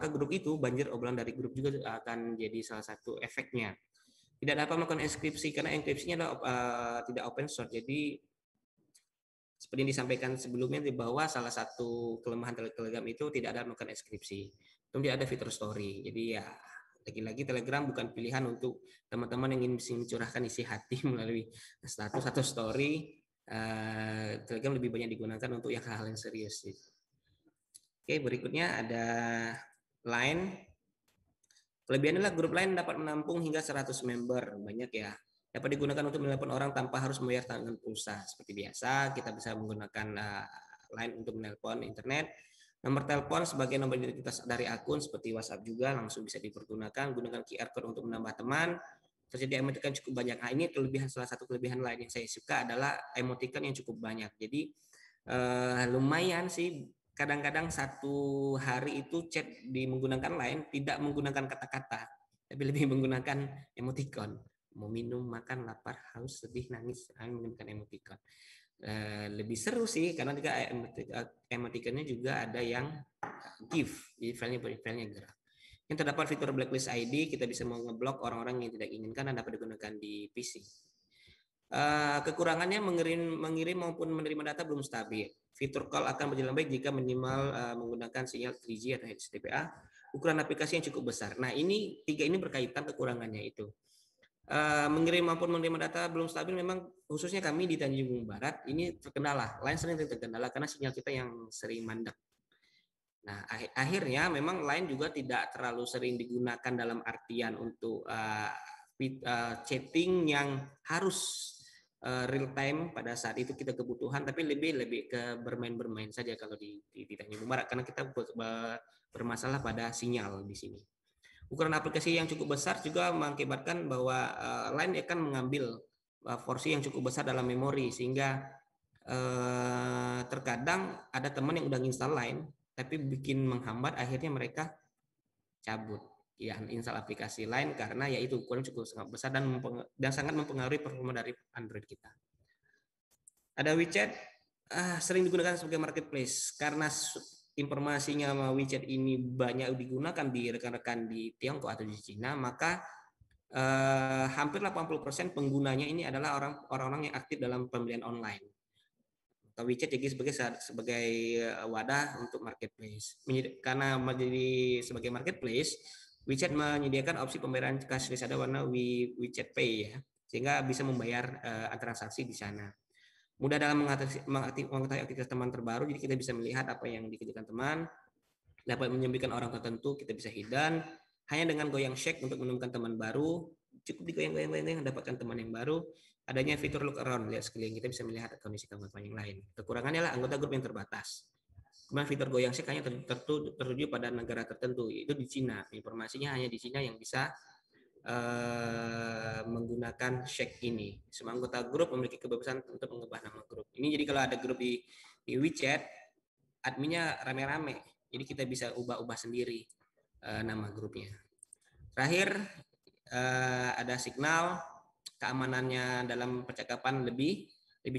Speaker 3: grup itu banjir obrolan dari grup juga akan jadi salah satu efeknya. Tidak dapat melakukan enkripsi karena enkripsinya adalah tidak open source. Jadi seperti yang disampaikan sebelumnya di bawah, salah satu kelemahan Telegram itu tidak ada melakukan enkripsi. Kemudian ada fitur story. Jadi ya lagi-lagi Telegram bukan pilihan untuk teman-teman yang ingin mencurahkan isi hati melalui status atau story. Telegram lebih banyak digunakan untuk yang hal-hal yang serius. Oke, berikutnya ada Line. Kelebihannya adalah grup Line dapat menampung hingga 100 member, banyak ya. Dapat digunakan untuk menelepon orang tanpa harus membayar tagihan pulsa. Seperti biasa, kita bisa menggunakan Line untuk menelepon internet. Nomor telepon sebagai nomor identitas dari akun seperti WhatsApp juga langsung bisa dipergunakan. Gunakan QR code untuk menambah teman. Tersedia emoticon cukup banyak. Nah, ini salah satu kelebihan lain yang saya suka adalah emoticon yang cukup banyak. Jadi lumayan sih. Kadang-kadang satu hari itu chat menggunakan Line tidak menggunakan kata-kata, tapi lebih menggunakan emoticon. Mau minum, makan, lapar, haus, sedih, nangis, menggunakan emoticon. Lebih seru sih karena juga emoticonnya juga ada yang GIF, jadi filenya gerak. Yang terdapat fitur blacklist ID, kita bisa mau ngeblok orang-orang yang tidak inginkan dan dapat digunakan di PC. Kekurangannya mengirim maupun menerima data belum stabil. Fitur call akan berjalan baik jika minimal menggunakan sinyal 3G atau HTTPA. Ukuran aplikasi yang cukup besar. Nah, tiga ini berkaitan kekurangannya itu. Mengirim maupun menerima data belum stabil memang khususnya kami di Tanjung Barat ini terkendala. Line sering terkendala karena sinyal kita yang sering mandek. Nah, akhirnya memang Line juga tidak terlalu sering digunakan dalam artian untuk chatting yang harus real time pada saat itu kita kebutuhan, tapi lebih ke bermain saja kalau di Tanjung Barat karena kita bermasalah pada sinyal di sini. Ukuran aplikasi yang cukup besar juga mengakibatkan bahwa Line akan mengambil porsi yang cukup besar dalam memori sehingga terkadang ada teman yang udah install Line tapi bikin menghambat, akhirnya mereka cabut ya install aplikasi Line karena yaitu ukuran cukup sangat besar dan sangat mempengaruhi performa dari Android kita. Ada WeChat sering digunakan sebagai marketplace karena informasinya WeChat ini banyak digunakan di rekan-rekan di Tiongkok atau di Cina, maka hampir 80% penggunanya ini adalah orang-orang yang aktif dalam pembelian online. Atau WeChat jadi sebagai wadah untuk marketplace. Karena menjadi sebagai marketplace, WeChat menyediakan opsi pembayaran cashless, ada warna WeChat Pay ya, sehingga bisa membayar transaksi di sana. Mudah dalam mengetahui aktivitas teman terbaru, jadi kita bisa melihat apa yang dikerjakan teman, dapat menyembuhkan orang tertentu, kita bisa hidden, hanya dengan goyang shake untuk menemukan teman baru, cukup digoyang-goyang dapatkan teman yang baru. Adanya fitur look around, lihat sekeliling kita bisa melihat kondisi teman yang lain. Kekurangannya lah anggota grup yang terbatas. Kemudian fitur goyang shake hanya tertuju pada negara tertentu, itu di Cina. Informasinya hanya di Cina yang bisa menggunakan shake ini. Semua anggota grup memiliki kebebasan untuk mengubah nama grup. Ini jadi kalau ada grup di WeChat, adminnya rame-rame. Jadi kita bisa ubah-ubah sendiri nama grupnya. Terakhir ada Signal, keamanannya dalam percakapan lebih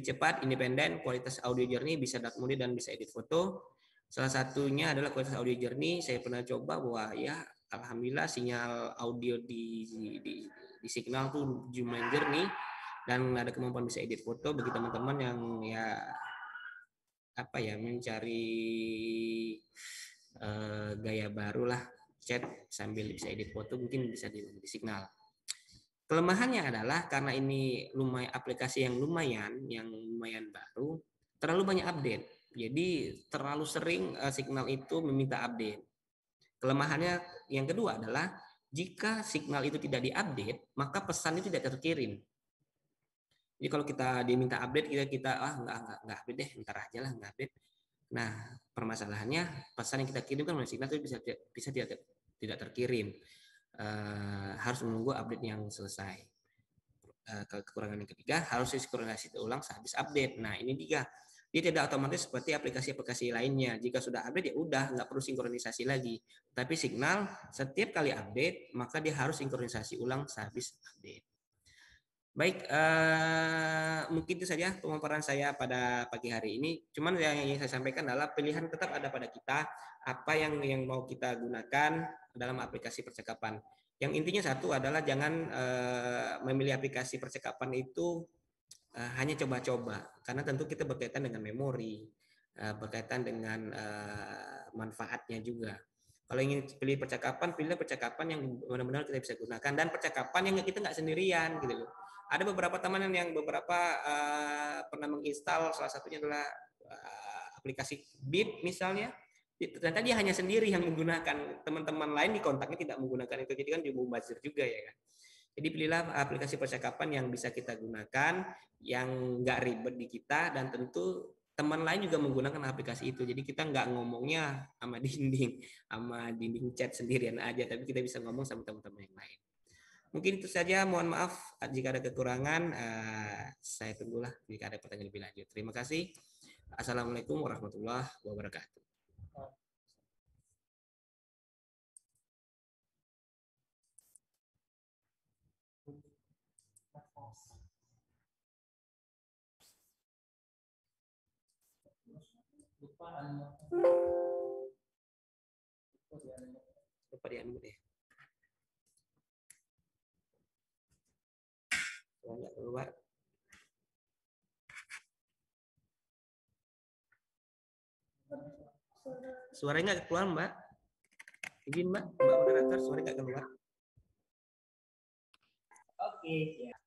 Speaker 3: cepat, independen, kualitas audio jernih, bisa dark mode dan bisa edit foto. Salah satunya adalah kualitas audio jernih. Saya pernah coba bahwa ya alhamdulillah sinyal audio di Signal tuh lumayan jernih dan ada kemampuan bisa edit foto bagi teman-teman yang ya mencari gaya baru lah, chat sambil bisa edit foto, mungkin bisa di Signal. Kelemahannya adalah karena ini aplikasi yang lumayan baru, terlalu banyak update. Jadi terlalu sering Signal itu meminta update. Kelemahannya yang kedua adalah jika Signal itu tidak diupdate, maka pesan itu tidak terkirim. Jadi kalau kita diminta update, kita nggak update deh, ntar aja lah nggak update. Nah, permasalahannya pesan yang kita kirim kan melalui Signal itu bisa tidak terkirim. Harus menunggu update yang selesai. Kekurangan yang ketiga, harus sinkronisasi ulang sehabis update. Nah, ini dia tidak otomatis seperti aplikasi-aplikasi lainnya. Jika sudah update ya udah, nggak perlu sinkronisasi lagi. Tapi Signal setiap kali update maka dia harus sinkronisasi ulang sehabis update. Baik, mungkin itu saja pemaparan saya pada pagi hari ini. Cuman yang saya sampaikan adalah pilihan tetap ada pada kita, apa yang mau kita gunakan dalam aplikasi percakapan. Yang intinya satu adalah jangan memilih aplikasi percakapan itu hanya coba-coba, karena tentu kita berkaitan dengan memori, berkaitan dengan manfaatnya juga. Kalau ingin pilih percakapan, pilih percakapan yang benar-benar kita bisa gunakan, dan percakapan yang kita nggak sendirian gitu loh. Ada beberapa teman yang pernah menginstal, salah satunya adalah aplikasi Beep misalnya. Ternyata dia hanya sendiri yang menggunakan, teman-teman lain di kontaknya tidak menggunakan itu, jadi kan mubazir juga ya kan. Jadi pilihlah aplikasi percakapan yang bisa kita gunakan, yang nggak ribet di kita, dan tentu teman lain juga menggunakan aplikasi itu. Jadi kita nggak ngomongnya sama dinding chat sendirian aja, tapi kita bisa ngomong sama teman-teman yang lain. Mungkin itu saja. Mohon maaf jika ada kekurangan. Saya tunggulah jika ada pertanyaan lebih lanjut. Terima kasih. Assalamualaikum warahmatullahi wabarakatuh. Lupa di unmute ya. Nggak keluar. Suaranya nggak keluar, Mbak. Izin, Mbak moderator, suaranya nggak keluar. Oke, siap.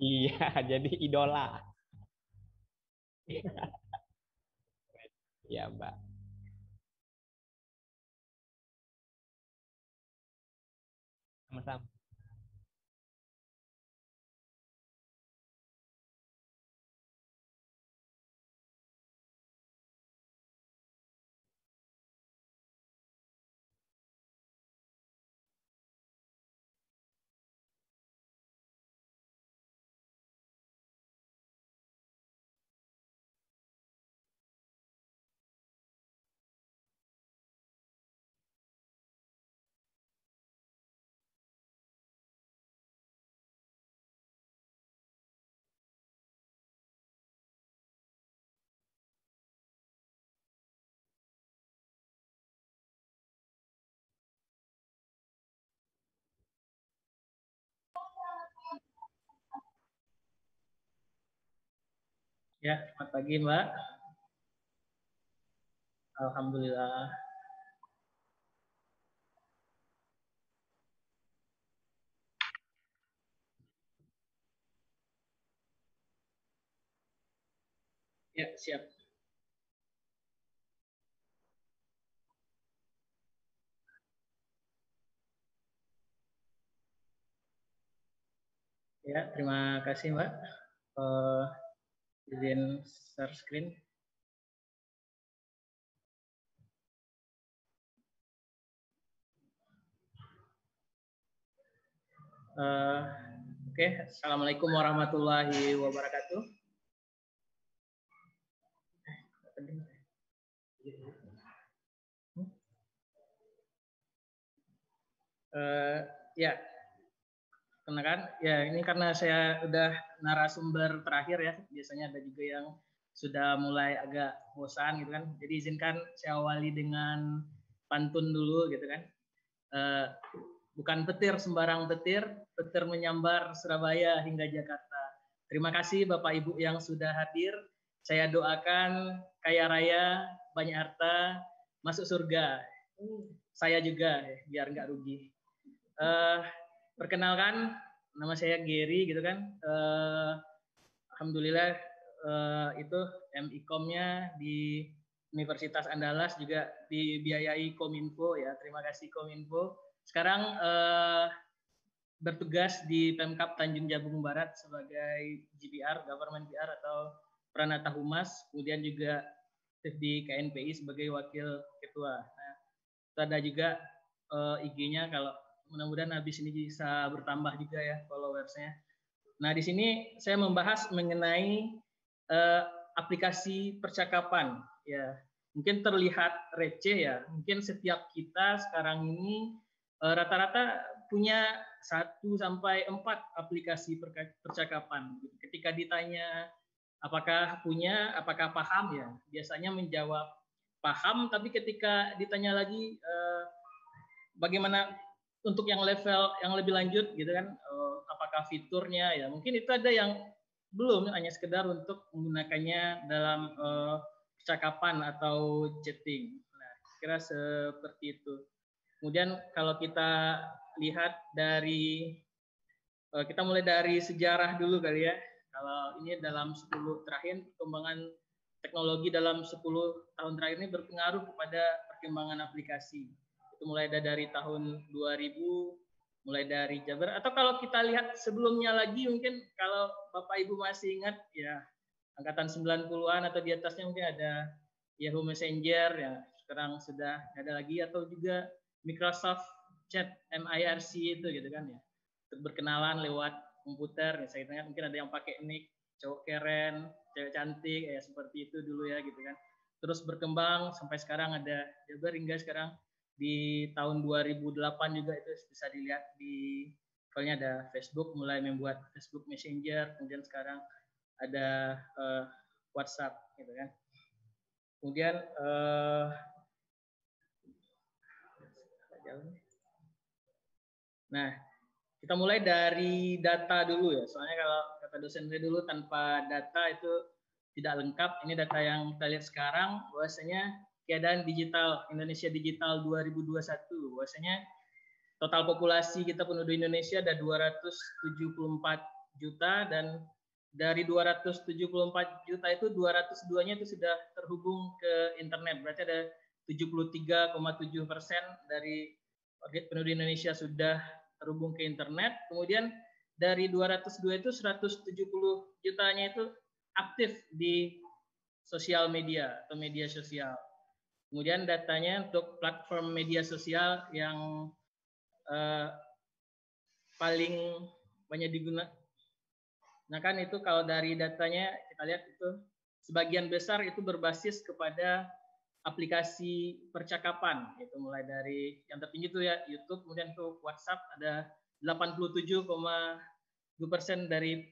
Speaker 2: Iya, jadi idola. Ya, Mbak. Sama-sama.
Speaker 4: Ya, selamat pagi Mbak. Alhamdulillah. Ya, siap. Ya, terima kasih Mbak. Izin share screen. Oke, Assalamualaikum warahmatullahi wabarakatuh. Ya, kenakan. Ya, ini karena saya udah narasumber terakhir ya. Biasanya ada juga yang sudah mulai agak bosan gitu kan. Jadi izinkan saya awali dengan pantun dulu gitu kan. bukan petir sembarang petir, petir menyambar Surabaya hingga Jakarta. Terima kasih Bapak Ibu yang sudah hadir. Saya doakan kaya raya, banyak harta, masuk surga. Saya juga, biar nggak rugi. Perkenalkan, nama saya Gary gitu kan. Alhamdulillah itu MIKOM-nya di Universitas Andalas juga dibiayai Kominfo ya. Terima kasih Kominfo. Sekarang bertugas di Pemkab Tanjung Jabung Barat sebagai GPR, Government PR atau Pranata Humas, kemudian juga di KNPI sebagai wakil ketua. Nah, ada juga IG-nya, kalau mudah-mudahan habis ini bisa bertambah juga ya followersnya. Nah, di sini saya membahas mengenai aplikasi percakapan. Ya, mungkin terlihat receh ya. Mungkin setiap kita sekarang ini rata-rata punya 1 sampai 4 aplikasi percakapan. Ketika ditanya apakah punya, apakah paham ya, biasanya menjawab paham, tapi ketika ditanya lagi bagaimana untuk yang level yang lebih lanjut gitu kan, apakah fiturnya ya, mungkin itu ada yang belum, hanya sekedar untuk menggunakannya dalam percakapan atau chatting. Nah, kira seperti itu. Kemudian kalau kita lihat dari, kita mulai dari sejarah dulu kali ya. Kalau ini dalam 10 terakhir, perkembangan teknologi dalam 10 tahun terakhir ini berpengaruh kepada perkembangan aplikasi. Itu mulai dari tahun 2000, mulai dari Jabber, atau kalau kita lihat sebelumnya lagi, mungkin kalau Bapak Ibu masih ingat ya, angkatan 90-an atau di atasnya mungkin ada Yahoo Messenger ya, sekarang sudah ada lagi, atau juga Microsoft Chat MIRC itu gitu kan ya, untuk berkenalan lewat komputer. Ya, saya ingat mungkin ada yang pakai nick cowok keren, cewek cantik ya, seperti itu dulu ya gitu kan. Terus berkembang sampai sekarang ada Jabber, hingga sekarang di tahun 2008 juga itu bisa dilihat di filenya ada Facebook, mulai membuat Facebook Messenger, kemudian sekarang ada WhatsApp gitu kan. Kemudian nah, kita mulai dari data dulu ya. Soalnya kalau kata dosen saya dulu, tanpa data itu tidak lengkap. Ini data yang kita lihat sekarang, bahwasanya keadaan digital Indonesia digital 2021, bahwasanya total populasi kita penduduk Indonesia ada 274 juta, dan dari 274 juta itu 202-nya itu sudah terhubung ke internet. Berarti ada 73,7% dari penduduk Indonesia sudah terhubung ke internet. Kemudian dari 202 itu 170 jutanya itu aktif di sosial media atau media sosial. Kemudian datanya untuk platform media sosial yang paling banyak digunakan. Nah kan itu kalau dari datanya kita lihat itu sebagian besar itu berbasis kepada aplikasi percakapan. Itu mulai dari yang tertinggi itu ya YouTube, kemudian untuk WhatsApp ada 87,2% dari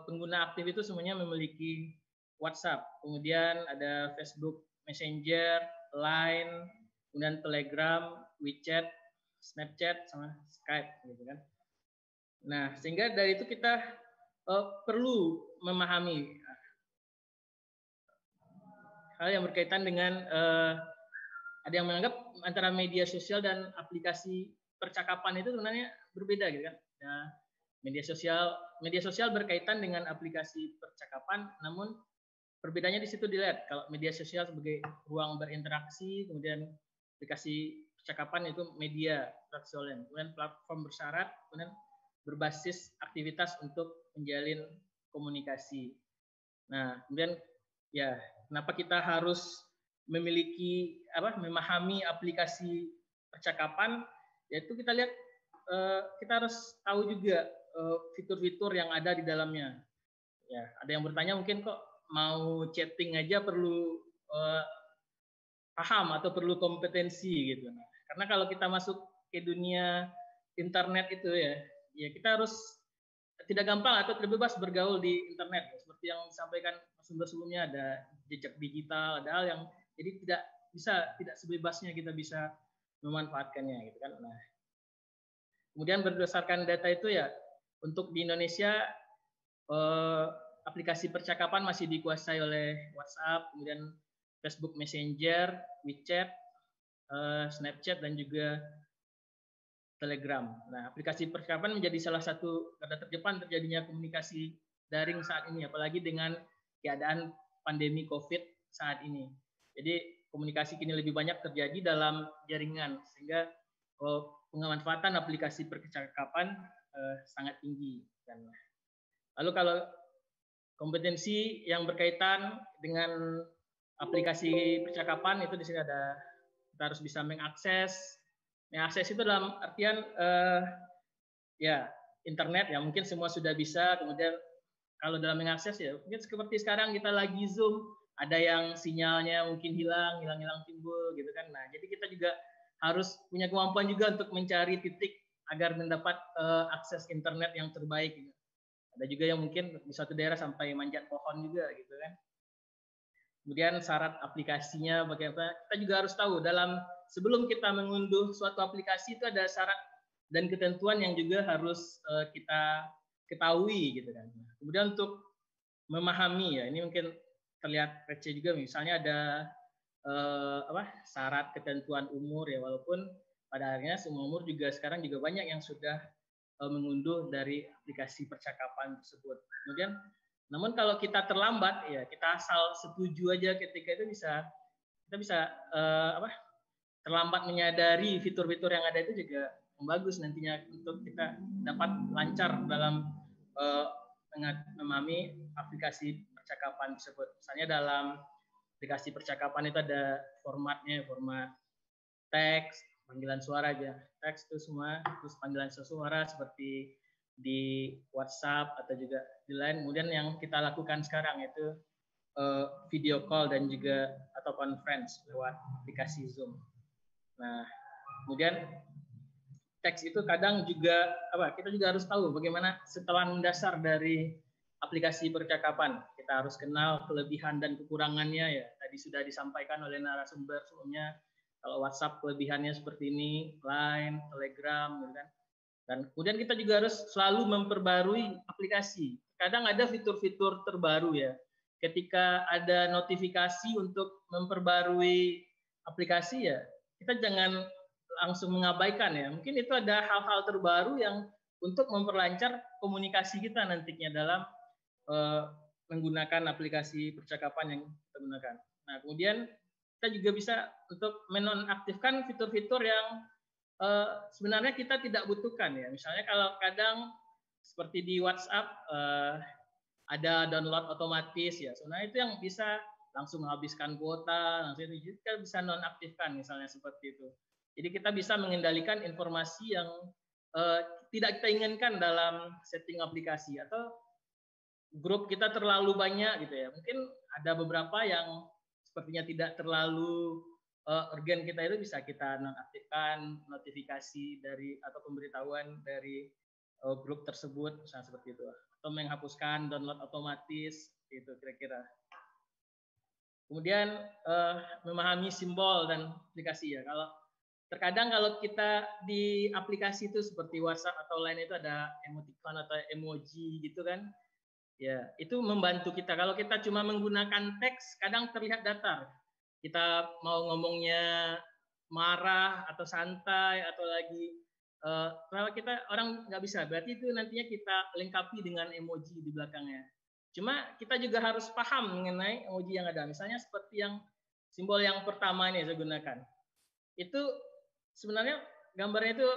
Speaker 4: pengguna aktif itu semuanya memiliki WhatsApp. Kemudian ada Facebook Messenger, Line, kemudian Telegram, WeChat, Snapchat, sama Skype gitu kan. Nah, sehingga dari itu kita perlu memahami hal yang berkaitan dengan ada yang menganggap antara media sosial dan aplikasi percakapan itu sebenarnya berbeda gitu kan. Nah, media sosial berkaitan dengan aplikasi percakapan, namun perbedaannya di situ dilihat. Kalau media sosial sebagai ruang berinteraksi, kemudian aplikasi percakapan itu media interaksional, kemudian platform bersyarat, kemudian berbasis aktivitas untuk menjalin komunikasi. Nah, kemudian ya kenapa kita harus memahami aplikasi percakapan, yaitu kita lihat kita harus tahu juga fitur-fitur yang ada di dalamnya. Ya, ada yang bertanya mungkin kok mau chatting aja perlu paham atau perlu kompetensi gitu. Nah, karena kalau kita masuk ke dunia internet itu ya kita harus tidak gampang atau terbebas bergaul di internet. Seperti yang disampaikan sumber sebelumnya, ada jejak digital, ada hal yang jadi tidak sebebasnya kita bisa memanfaatkannya gitu kan. Nah, Kemudian berdasarkan data itu ya, untuk di Indonesia aplikasi percakapan masih dikuasai oleh WhatsApp, kemudian Facebook Messenger, WeChat, Snapchat, dan juga Telegram. Nah, aplikasi percakapan menjadi salah satu garda terdepan terjadinya komunikasi daring saat ini, apalagi dengan keadaan pandemi COVID saat ini. Jadi komunikasi kini lebih banyak terjadi dalam jaringan, sehingga pengamanfaatan aplikasi percakapan sangat tinggi. Dan lalu kalau kompetensi yang berkaitan dengan aplikasi percakapan itu di sini ada, kita harus bisa mengakses itu dalam artian ya internet ya, mungkin semua sudah bisa. Kemudian kalau dalam mengakses ya mungkin seperti sekarang kita lagi Zoom, ada yang sinyalnya mungkin hilang timbul gitu kan. Nah, jadi kita juga harus punya kemampuan juga untuk mencari titik agar mendapat akses internet yang terbaik gitu. Ada juga yang mungkin di suatu daerah sampai manjat pohon juga gitu kan. Kemudian syarat aplikasinya bagaimana, kita juga harus tahu dalam sebelum kita mengunduh suatu aplikasi itu ada syarat dan ketentuan yang juga harus kita ketahui gitu kan. Kemudian untuk memahami ya, ini mungkin terlihat receh juga, misalnya ada syarat ketentuan umur ya, walaupun pada akhirnya semua umur juga sekarang juga banyak yang sudah mengunduh dari aplikasi percakapan tersebut. Kemudian namun kalau kita terlambat ya, kita asal setuju aja ketika itu kita bisa terlambat menyadari fitur-fitur yang ada itu juga bagus nantinya untuk kita dapat lancar dalam memahami aplikasi percakapan tersebut. Misalnya dalam aplikasi percakapan itu ada formatnya, format teks, panggilan suara aja. Teks itu semua, terus panggilan suara seperti di WhatsApp atau juga di lain. Kemudian yang kita lakukan sekarang itu video call dan juga atau conference lewat aplikasi Zoom. Nah, kemudian teks itu kadang juga kita juga harus tahu bagaimana setelan dasar dari aplikasi percakapan. Kita harus kenal kelebihan dan kekurangannya ya. Tadi sudah disampaikan oleh narasumber sebelumnya. Kalau WhatsApp kelebihannya seperti ini, Line, Telegram, gitu kan. Dan kemudian kita juga harus selalu memperbarui aplikasi. Kadang ada fitur-fitur terbaru ya. Ketika ada notifikasi untuk memperbarui aplikasi ya, kita jangan langsung mengabaikan ya. Mungkin itu ada hal-hal terbaru yang untuk memperlancar komunikasi kita nantinya dalam menggunakan aplikasi percakapan yang kita gunakan. Nah, kemudian kita juga bisa untuk menonaktifkan fitur-fitur yang sebenarnya kita tidak butuhkan ya. Misalnya kalau kadang seperti di WhatsApp ada download otomatis ya. Sebenarnya itu yang bisa langsung menghabiskan kuota, langsung itu kita bisa nonaktifkan misalnya seperti itu. Jadi kita bisa mengendalikan informasi yang tidak kita inginkan dalam setting aplikasi, atau grup kita terlalu banyak gitu ya. Mungkin ada beberapa yang sepertinya tidak terlalu urgen, kita itu bisa kita nonaktifkan notifikasi dari atau pemberitahuan dari grup tersebut, misalnya seperti itu, atau menghapuskan download otomatis itu kira-kira. Kemudian memahami simbol dan aplikasi ya. Terkadang kalau kita di aplikasi itu seperti WhatsApp atau lain itu ada emoticon atau emoji gitu kan. Ya, itu membantu kita. Kalau kita cuma menggunakan teks, kadang terlihat datar. Kita mau ngomongnya marah atau santai atau lagi kalau kita orang nggak bisa, berarti itu nantinya kita lengkapi dengan emoji di belakangnya. Cuma kita juga harus paham mengenai emoji yang ada. Misalnya seperti yang simbol yang pertama ini saya gunakan. Itu sebenarnya gambarnya itu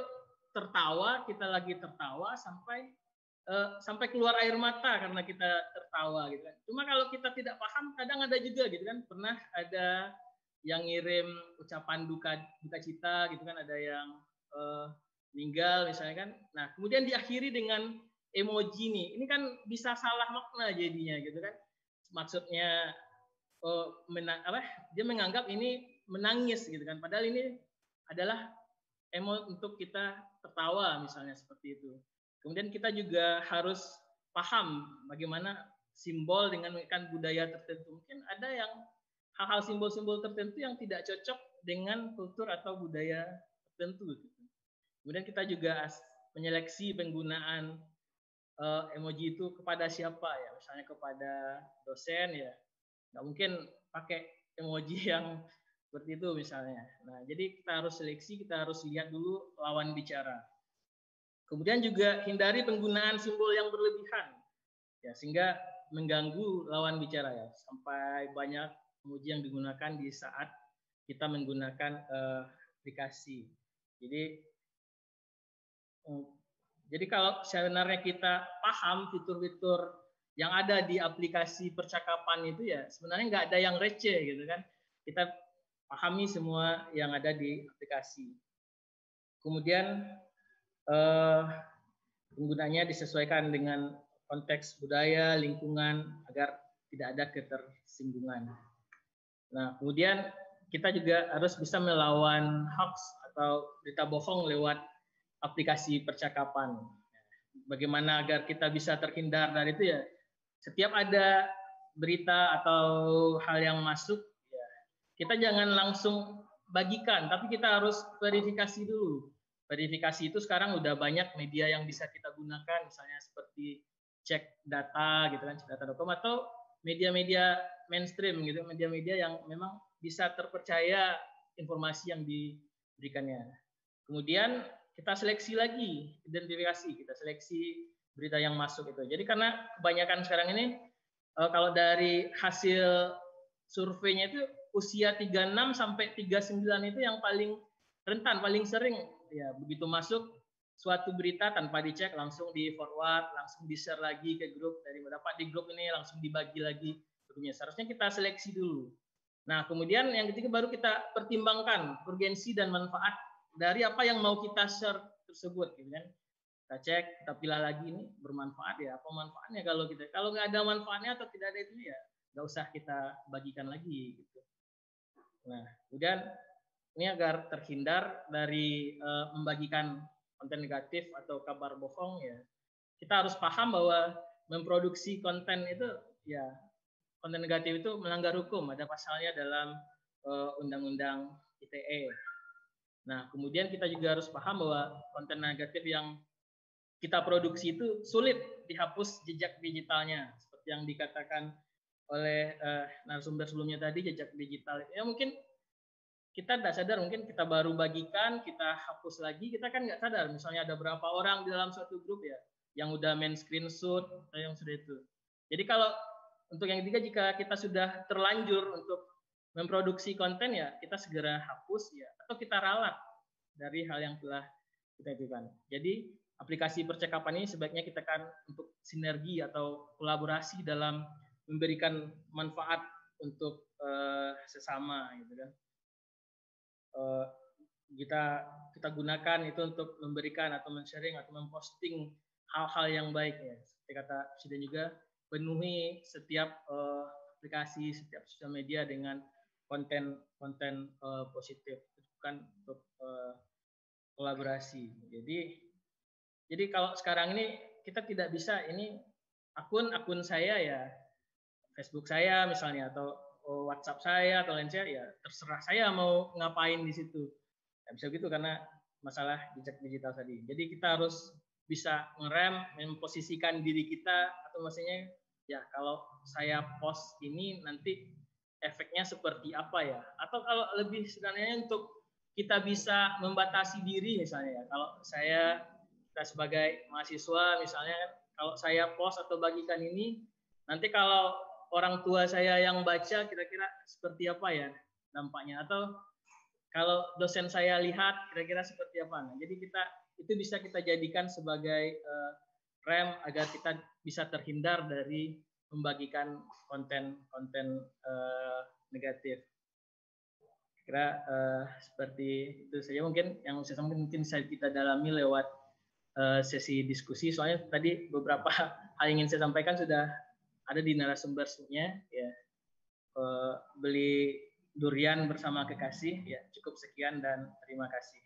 Speaker 4: tertawa, kita lagi tertawa sampai keluar air mata karena kita tertawa gitu kan. Cuma kalau kita tidak paham, kadang ada juga gitu kan, pernah ada yang ngirim ucapan duka cita gitu kan, ada yang meninggal misalnya kan. Nah, kemudian diakhiri dengan emoji nih. Ini kan bisa salah makna jadinya gitu kan. Maksudnya dia menganggap ini menangis gitu kan. Padahal ini adalah untuk kita tertawa misalnya seperti itu. Kemudian kita juga harus paham bagaimana simbol dengan menggunakan budaya tertentu. Mungkin ada yang hal-hal simbol-simbol tertentu yang tidak cocok dengan kultur atau budaya tertentu. Kemudian kita juga menyeleksi penggunaan emoji itu kepada siapa ya, misalnya kepada dosen ya, nggak mungkin pakai emoji yang seperti itu misalnya. Nah, jadi kita harus seleksi, kita harus lihat dulu lawan bicara. Kemudian juga hindari penggunaan simbol yang berlebihan, ya, sehingga mengganggu lawan bicara ya, sampai banyak emoji yang digunakan di saat kita menggunakan aplikasi. Jadi kalau sebenarnya kita paham fitur-fitur yang ada di aplikasi percakapan itu ya sebenarnya nggak ada yang receh gitu kan. Kita pahami semua yang ada di aplikasi. Kemudian penggunanya disesuaikan dengan konteks budaya, lingkungan agar tidak ada ketersinggungan. Nah, kemudian kita juga harus bisa melawan hoax atau berita bohong lewat aplikasi percakapan. Bagaimana agar kita bisa terhindar dari itu ya? Setiap ada berita atau hal yang masuk, ya, kita jangan langsung bagikan, tapi kita harus verifikasi dulu. Verifikasi itu sekarang udah banyak media yang bisa kita gunakan, misalnya seperti cek data gitu kan, cekdata.com, atau media-media mainstream gitu, media-media yang memang bisa terpercaya informasi yang diberikannya. Kemudian kita seleksi lagi, identifikasi, kita seleksi berita yang masuk itu. Jadi karena kebanyakan sekarang ini kalau dari hasil surveinya itu usia 36 sampai 39 itu yang paling rentan, paling sering ya, begitu masuk suatu berita tanpa dicek langsung di forward, langsung di-share lagi ke grup, dari dapat di grup ini langsung dibagi lagi grupnya. Seharusnya kita seleksi dulu. Nah, kemudian yang ketiga baru kita pertimbangkan urgensi dan manfaat dari apa yang mau kita share tersebut, gitu kan. Kita cek, kita pilih lagi ini bermanfaat ya, apa manfaatnya kalau nggak ada manfaatnya atau tidak ada itu ya nggak usah kita bagikan lagi gitu. Nah, kemudian ini agar terhindar dari membagikan konten negatif atau kabar bohong ya, kita harus paham bahwa memproduksi konten itu ya, konten negatif itu melanggar hukum, ada pasalnya dalam Undang-Undang ITE. Nah, kemudian kita juga harus paham bahwa konten negatif yang kita produksi itu sulit dihapus jejak digitalnya, seperti yang dikatakan oleh narasumber sebelumnya tadi, jejak digital. Ya mungkin kita tidak sadar, mungkin kita baru bagikan, kita hapus lagi, kita kan nggak sadar. Misalnya ada berapa orang di dalam suatu grup ya, yang udah main screenshot, atau yang sudah itu. Jadi kalau untuk yang ketiga, jika kita sudah terlanjur untuk memproduksi konten ya, kita segera hapus ya, atau kita ralat dari hal yang telah kita lakukan. Jadi aplikasi percakapan ini sebaiknya kita kan untuk sinergi atau kolaborasi dalam memberikan manfaat untuk sesama gitu kan. Kita gunakan itu untuk memberikan atau men-sharing atau memposting hal-hal yang baik ya. Seperti kata Presiden juga, penuhi setiap aplikasi, setiap sosial media dengan konten positif, bukan untuk kolaborasi. Jadi kalau sekarang ini kita tidak bisa ini akun saya ya, Facebook saya misalnya, atau WhatsApp saya atau lain saya ya, terserah saya mau ngapain di situ. Nggak bisa gitu karena masalah jejak digital tadi. Jadi kita harus bisa ngerem, memposisikan diri kita, atau maksudnya ya kalau saya post ini nanti efeknya seperti apa ya, atau kalau lebih sebenarnya untuk kita bisa membatasi diri misalnya ya, kalau kita sebagai mahasiswa misalnya, kalau saya post atau bagikan ini, nanti kalau orang tua saya yang baca kira-kira seperti apa ya dampaknya, atau kalau dosen saya lihat kira-kira seperti apa. Nah, jadi itu bisa kita jadikan sebagai rem agar kita bisa terhindar dari membagikan konten negatif. Kira seperti itu saja mungkin yang saya sampaikan, mungkin saya kita dalami lewat sesi diskusi. Soalnya tadi beberapa hal yang ingin saya sampaikan sudah ada di narasumbernya ya. Beli durian bersama kekasih ya. Cukup sekian dan terima kasih.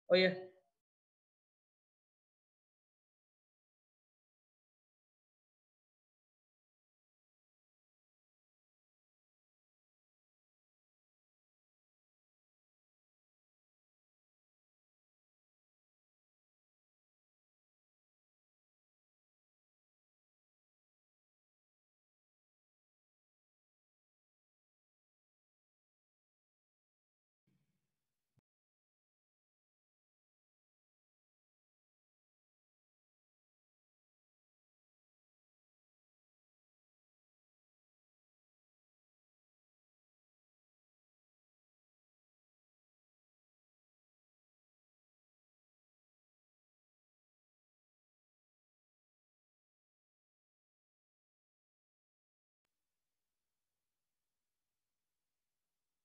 Speaker 4: Oh ya,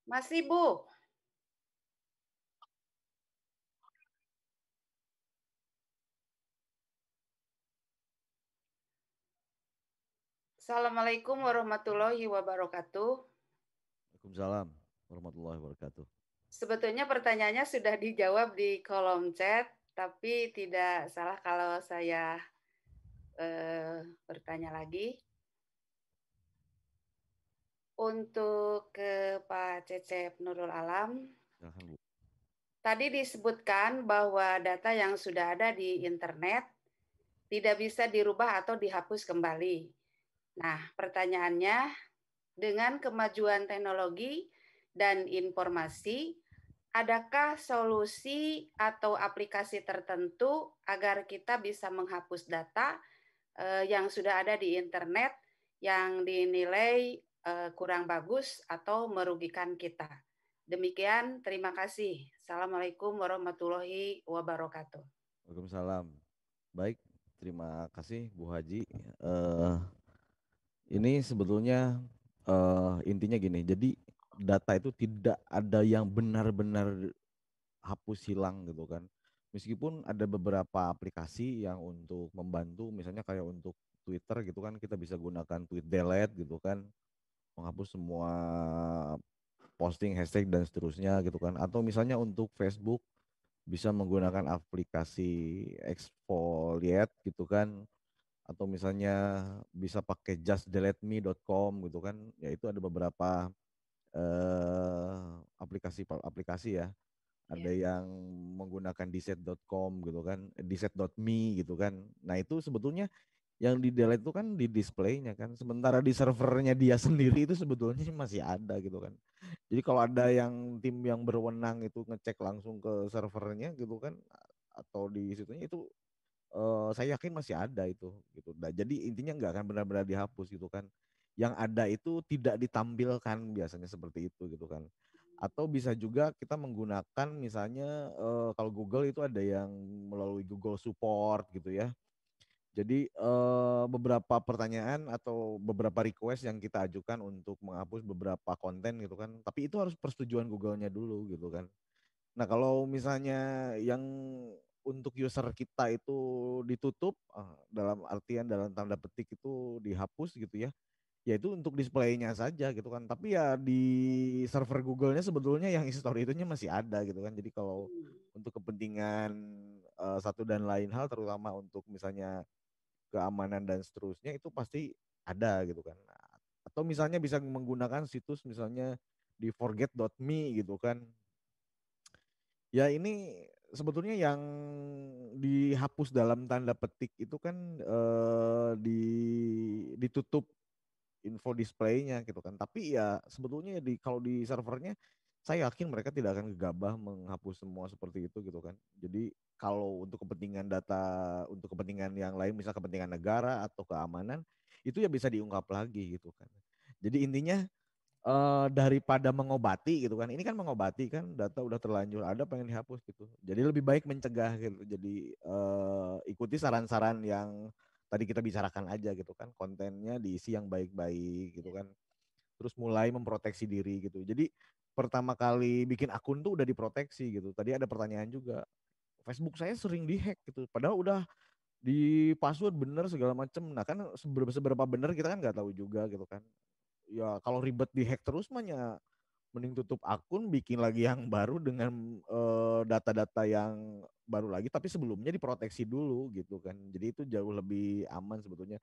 Speaker 5: Masih, Bu. Assalamualaikum warahmatullahi wabarakatuh.
Speaker 6: Waalaikumsalam warahmatullahi wabarakatuh.
Speaker 5: Sebetulnya pertanyaannya sudah dijawab di kolom chat, tapi tidak salah kalau saya bertanya lagi. Untuk ke Pak Cecep Nurul Alam,
Speaker 6: Silahkan, Bu.
Speaker 5: tadi disebutkan bahwa data yang sudah ada di internet tidak bisa dirubah atau dihapus kembali. Nah, pertanyaannya, dengan kemajuan teknologi dan informasi, adakah solusi atau aplikasi tertentu agar kita bisa menghapus data yang sudah ada di internet yang dinilai kurang bagus atau merugikan kita? Demikian, terima kasih. Assalamualaikum warahmatullahi wabarakatuh.
Speaker 6: Waalaikumsalam. Baik, terima kasih Bu Haji. Ini sebetulnya intinya gini. Jadi data itu tidak ada yang benar-benar hapus hilang gitu kan. Meskipun ada beberapa aplikasi yang untuk membantu, misalnya kayak untuk Twitter gitu kan, kita bisa gunakan tweet delete gitu kan, menghapus semua posting, hashtag dan seterusnya gitu kan. Atau misalnya untuk Facebook bisa menggunakan aplikasi exfoliate gitu kan, atau misalnya bisa pakai justdeleteme.com gitu kan. Ya itu ada beberapa aplikasi ya. Ada yang menggunakan dset.com gitu kan, dset.me gitu kan. Nah itu sebetulnya yang di delete itu kan di displaynya kan, sementara di servernya dia sendiri itu sebetulnya masih ada gitu kan. Jadi kalau ada yang tim yang berwenang itu ngecek langsung ke servernya gitu kan, atau di situnya itu saya yakin masih ada itu gitu. Nah, jadi intinya nggak akan benar-benar dihapus gitu kan. Yang ada itu tidak ditampilkan biasanya seperti itu gitu kan. Atau bisa juga kita menggunakan misalnya kalau Google itu ada yang melalui Google Support gitu ya. Jadi beberapa pertanyaan atau beberapa request yang kita ajukan untuk menghapus beberapa konten gitu kan. Tapi itu harus persetujuan Google-nya dulu gitu kan. Nah kalau misalnya yang untuk user kita itu ditutup, dalam artian dalam tanda petik itu dihapus gitu ya. Ya itu untuk displaynya saja gitu kan. Tapi ya di server Google-nya sebetulnya yang history itunya masih ada gitu kan. Jadi kalau untuk kepentingan satu dan lain hal, terutama untuk misalnya keamanan dan seterusnya, itu pasti ada gitu kan. Atau misalnya bisa menggunakan situs misalnya di forget.me gitu kan. Ya ini sebetulnya yang dihapus dalam tanda petik itu kan ditutup info displaynya gitu kan. Tapi ya sebetulnya kalau di servernya saya yakin mereka tidak akan gegabah menghapus semua seperti itu gitu kan. Jadi kalau untuk kepentingan data, untuk kepentingan yang lain, misal kepentingan negara atau keamanan, itu ya bisa diungkap lagi gitu kan. Jadi intinya daripada mengobati gitu kan, ini kan mengobati kan, data udah terlanjur ada pengen dihapus gitu. Jadi lebih baik mencegah gitu. Jadi ikuti saran-saran yang tadi kita bicarakan aja gitu kan, kontennya diisi yang baik-baik gitu kan. Terus mulai memproteksi diri gitu. Jadi pertama kali bikin akun tuh udah diproteksi gitu. Tadi ada pertanyaan juga, Facebook saya sering dihack gitu. Padahal udah di password bener segala macem. Nah kan seberapa bener kita kan nggak tahu juga gitu kan. Ya kalau ribet dihack terus mah ya mending tutup akun, bikin lagi yang baru dengan data-data yang baru lagi, tapi sebelumnya diproteksi dulu gitu kan. Jadi itu jauh lebih aman sebetulnya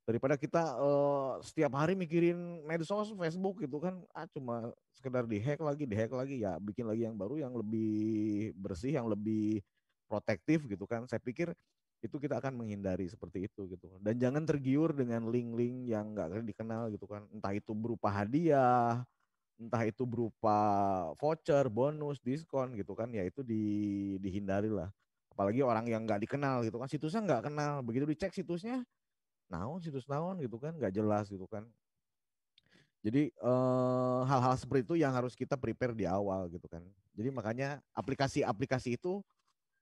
Speaker 6: daripada kita setiap hari mikirin medsos, Facebook gitu kan, cuma sekedar dihack lagi ya, bikin lagi yang baru yang lebih bersih, yang lebih protektif gitu kan. Saya pikir itu kita akan menghindari seperti itu gitu. Dan jangan tergiur dengan link-link yang nggak dikenal gitu kan, entah itu berupa hadiah, entah itu berupa voucher, bonus, diskon gitu kan, ya itu dihindari lah. Apalagi orang yang nggak dikenal gitu kan, situsnya nggak kenal, begitu dicek situsnya naon, situs naon gitu kan, nggak jelas gitu kan. Jadi hal-hal seperti itu yang harus kita prepare di awal gitu kan. Jadi makanya aplikasi-aplikasi itu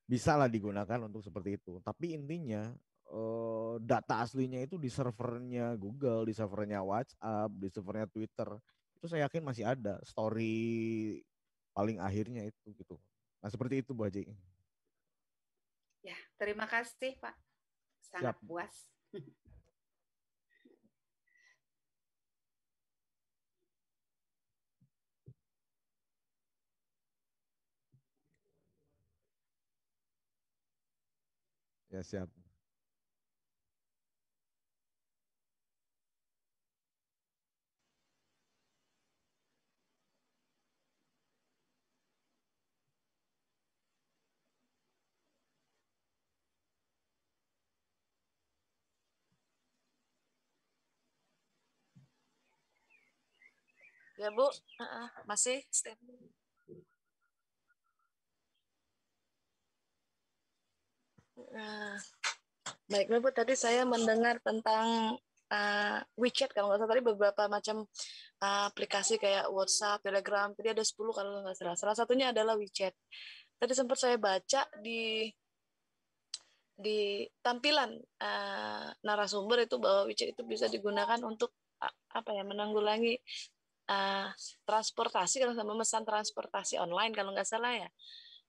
Speaker 6: bisa lah digunakan untuk seperti itu. Tapi intinya data aslinya itu di servernya Google, di servernya WhatsApp, di servernya Twitter. Itu saya yakin masih ada story paling akhirnya itu gitu. Nah seperti itu Bu Haji.
Speaker 5: Ya, terima kasih Pak. Sangat
Speaker 6: Siap.
Speaker 5: puas.
Speaker 6: Ya siap.
Speaker 7: Ya Bu, masih step. Baiklah Bu, tadi saya mendengar tentang WeChat kalau nggak salah, tadi beberapa macam aplikasi kayak WhatsApp, Telegram, tadi ada 10 kalau nggak salah. Salah satunya adalah WeChat. Tadi sempat saya baca di tampilan narasumber itu bahwa WeChat itu bisa digunakan untuk apa ya, menanggulangi transportasi, kalau sama memesan transportasi online kalau nggak salah ya.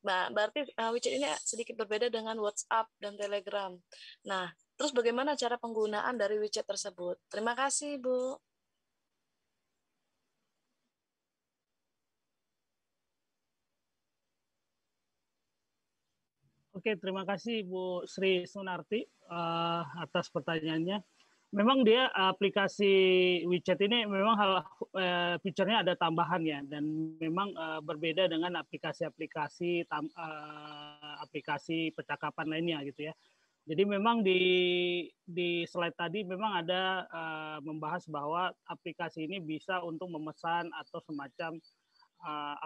Speaker 7: Nah, berarti WeChat ini sedikit berbeda dengan WhatsApp dan Telegram. Nah, terus bagaimana cara penggunaan dari WeChat tersebut? Terima kasih, Bu.
Speaker 1: Oke, terima kasih Bu Sri Sunarti atas pertanyaannya. Memang dia aplikasi WeChat ini memang fiturnya ada tambahan ya, dan memang berbeda dengan aplikasi-aplikasi aplikasi percakapan lainnya gitu ya. Jadi memang di slide tadi memang ada membahas bahwa aplikasi ini bisa untuk memesan atau semacam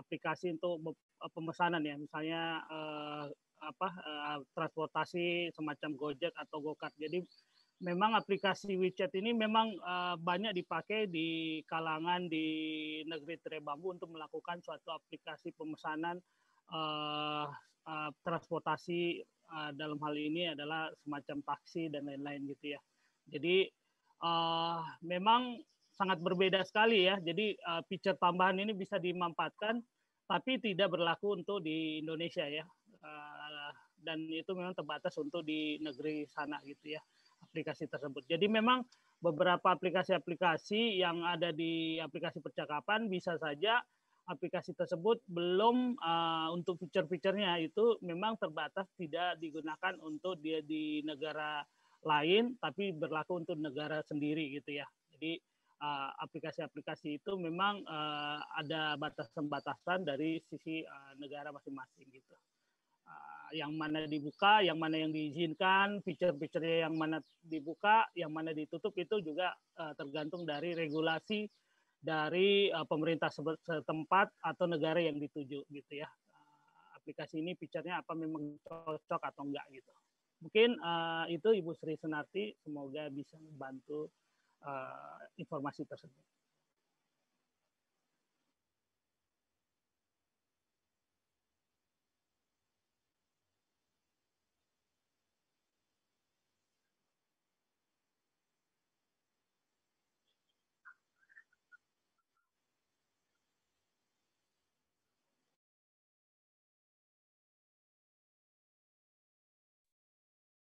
Speaker 1: aplikasi untuk pemesanan ya, misalnya transportasi semacam Gojek atau GoCar. Jadi memang aplikasi WeChat ini memang banyak dipakai di kalangan di negeri tirai bambu untuk melakukan suatu aplikasi pemesanan transportasi, dalam hal ini adalah semacam taksi dan lain-lain gitu ya. Jadi memang sangat berbeda sekali ya. Jadi feature tambahan ini bisa dimanfaatkan, tapi tidak berlaku untuk di Indonesia ya. Dan itu memang terbatas untuk di negeri sana gitu ya, aplikasi tersebut. Jadi memang beberapa aplikasi-aplikasi yang ada di aplikasi percakapan bisa saja aplikasi tersebut belum untuk fitur-fiturnya itu memang terbatas, tidak digunakan untuk dia di negara lain, tapi berlaku untuk negara sendiri gitu ya. Jadi aplikasi-aplikasi itu memang ada batasan-batasan dari sisi negara masing-masing gitu. Yang mana dibuka, yang mana yang diizinkan, fitur-fiturnya yang mana dibuka, yang mana ditutup itu juga tergantung dari regulasi dari pemerintah setempat atau negara yang dituju gitu ya. Aplikasi ini fiturnya apa memang cocok atau enggak gitu. Mungkin itu Ibu Sri Sunarti, semoga bisa membantu informasi tersebut.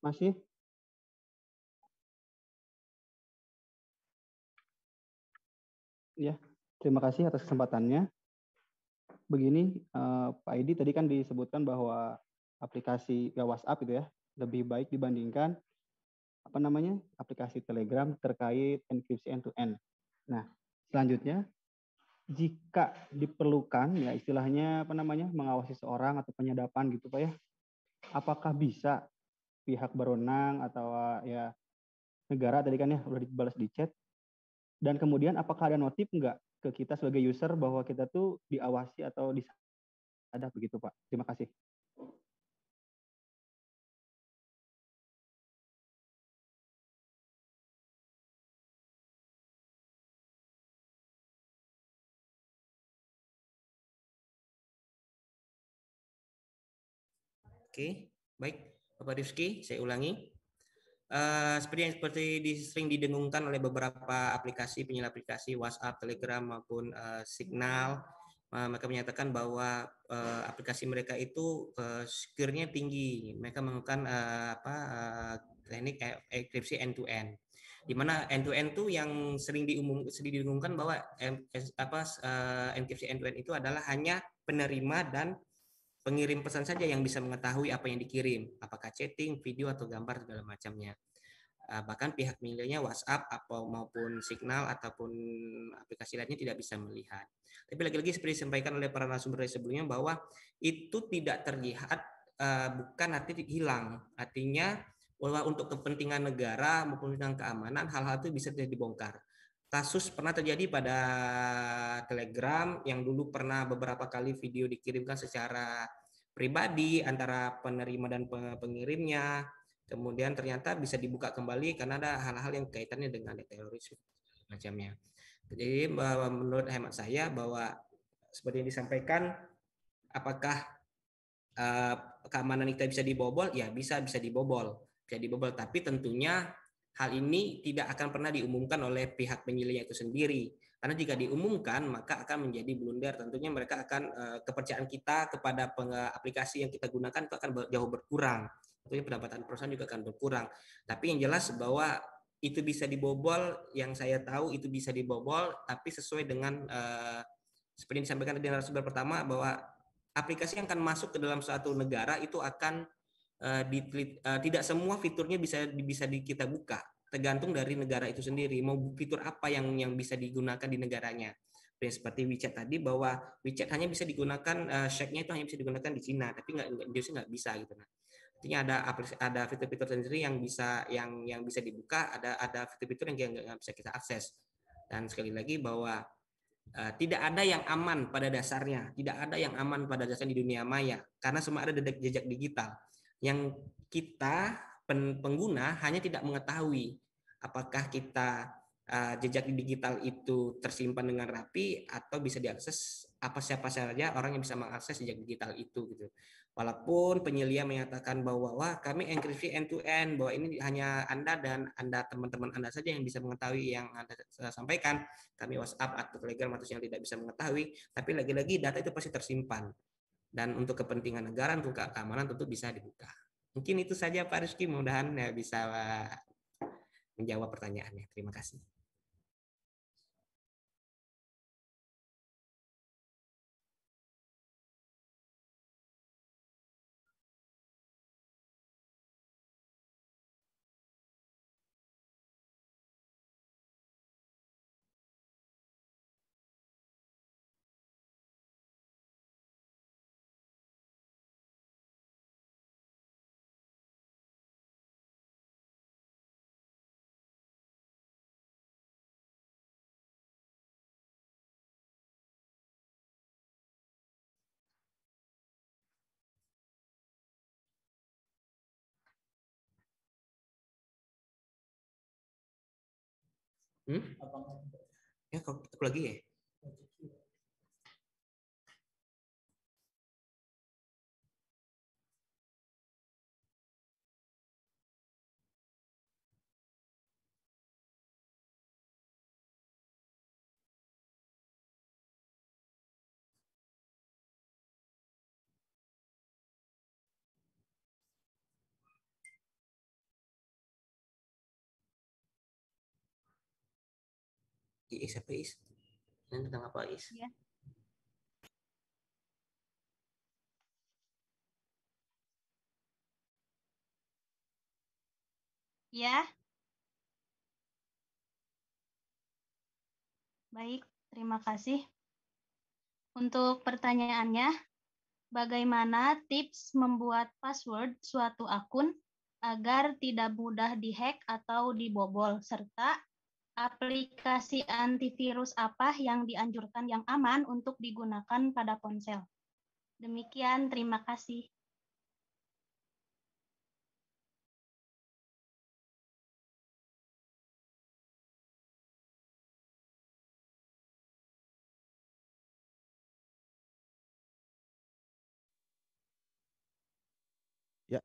Speaker 8: Masih? Ya, terima kasih atas kesempatannya. begini, Pak Edi tadi kan disebutkan bahwa aplikasi ya WhatsApp itu ya lebih baik dibandingkan apa namanya aplikasi Telegram terkait enkripsi end to end. Nah, selanjutnya jika diperlukan ya istilahnya apa namanya mengawasi seorang atau penyadapan gitu Pak ya, apakah bisa pihak berwenang atau ya negara tadi kan ya udah dibalas di chat, dan kemudian apakah ada notif enggak ke kita sebagai user bahwa kita tuh diawasi atau disadap begitu Pak. Terima kasih.
Speaker 3: Oke, baik Bapak Rizky, saya ulangi. Seperti sering didengungkan oleh beberapa aplikasi, penyelenggara aplikasi WhatsApp, Telegram maupun Signal, mereka menyatakan bahwa aplikasi mereka itu secure-nya tinggi. Mereka menggunakan teknik enkripsi end to end. Di mana end to end itu yang sering didengungkan bahwa enkripsi end to end itu adalah hanya penerima dan pengirim pesan saja yang bisa mengetahui apa yang dikirim, apakah chatting, video, atau gambar, segala macamnya. Bahkan pihak miliknya WhatsApp maupun Signal ataupun aplikasi lainnya tidak bisa melihat. Tapi lagi-lagi seperti disampaikan oleh para narasumber sebelumnya bahwa itu tidak terlihat, bukan arti hilang. Artinya bahwa untuk kepentingan negara maupun tentang keamanan, hal-hal itu bisa dibongkar. Kasus pernah terjadi pada Telegram yang dulu pernah beberapa kali video dikirimkan secara pribadi antara penerima dan pengirimnya. Kemudian ternyata bisa dibuka kembali karena ada hal-hal yang kaitannya dengan terorisme macamnya. Jadi menurut hemat saya bahwa seperti yang disampaikan, apakah keamanan kita bisa dibobol? Ya bisa dibobol, tapi tentunya hal ini tidak akan pernah diumumkan oleh pihak penyelia itu sendiri. Karena jika diumumkan maka akan menjadi blunder. Tentunya mereka akan kepercayaan kita kepada aplikasi yang kita gunakan itu akan jauh berkurang. Tentunya pendapatan perusahaan juga akan berkurang. Tapi yang jelas bahwa itu bisa dibobol, yang saya tahu itu bisa dibobol, tapi sesuai dengan seperti yang disampaikan di narasumber pertama bahwa aplikasi yang akan masuk ke dalam suatu negara itu akan tidak semua fiturnya bisa kita buka, tergantung dari negara itu sendiri mau fitur apa yang bisa digunakan di negaranya. Seperti WeChat tadi, bahwa WeChat hanya bisa digunakan, share-nya itu hanya bisa digunakan di Cina, tapi Indonesia nggak bisa gitu. Nah, artinya ada fitur-fitur sendiri yang bisa dibuka, ada fitur-fitur yang nggak bisa kita akses. Dan sekali lagi bahwa tidak ada yang aman pada dasarnya, di dunia maya, karena semua ada jejak digital yang kita pengguna hanya tidak mengetahui apakah kita jejak digital itu tersimpan dengan rapi atau bisa diakses siapa saja orang yang bisa mengakses jejak digital itu gitu. Walaupun penyelia menyatakan bahwa kami enkripsi end to end, bahwa ini hanya Anda dan teman-teman Anda saja yang bisa mengetahui yang Anda sampaikan, kami WhatsApp atau Telegram atau yang tidak bisa mengetahui, tapi lagi-lagi data itu pasti tersimpan. Dan untuk kepentingan negara, untuk keamanan tentu bisa dibuka. Mungkin itu saja Pak Rizky, mudah-mudahan ya bisa menjawab pertanyaannya. Terima kasih. Ya, aku lagi ya. Is apa Is? Ini tentang apa Is?
Speaker 9: Ya. Ya, baik. Terima kasih. Untuk pertanyaannya, bagaimana tips membuat password suatu akun agar tidak mudah dihack atau dibobol, serta aplikasi antivirus apa yang dianjurkan yang aman untuk digunakan pada ponsel? Demikian, terima kasih.
Speaker 6: Ya,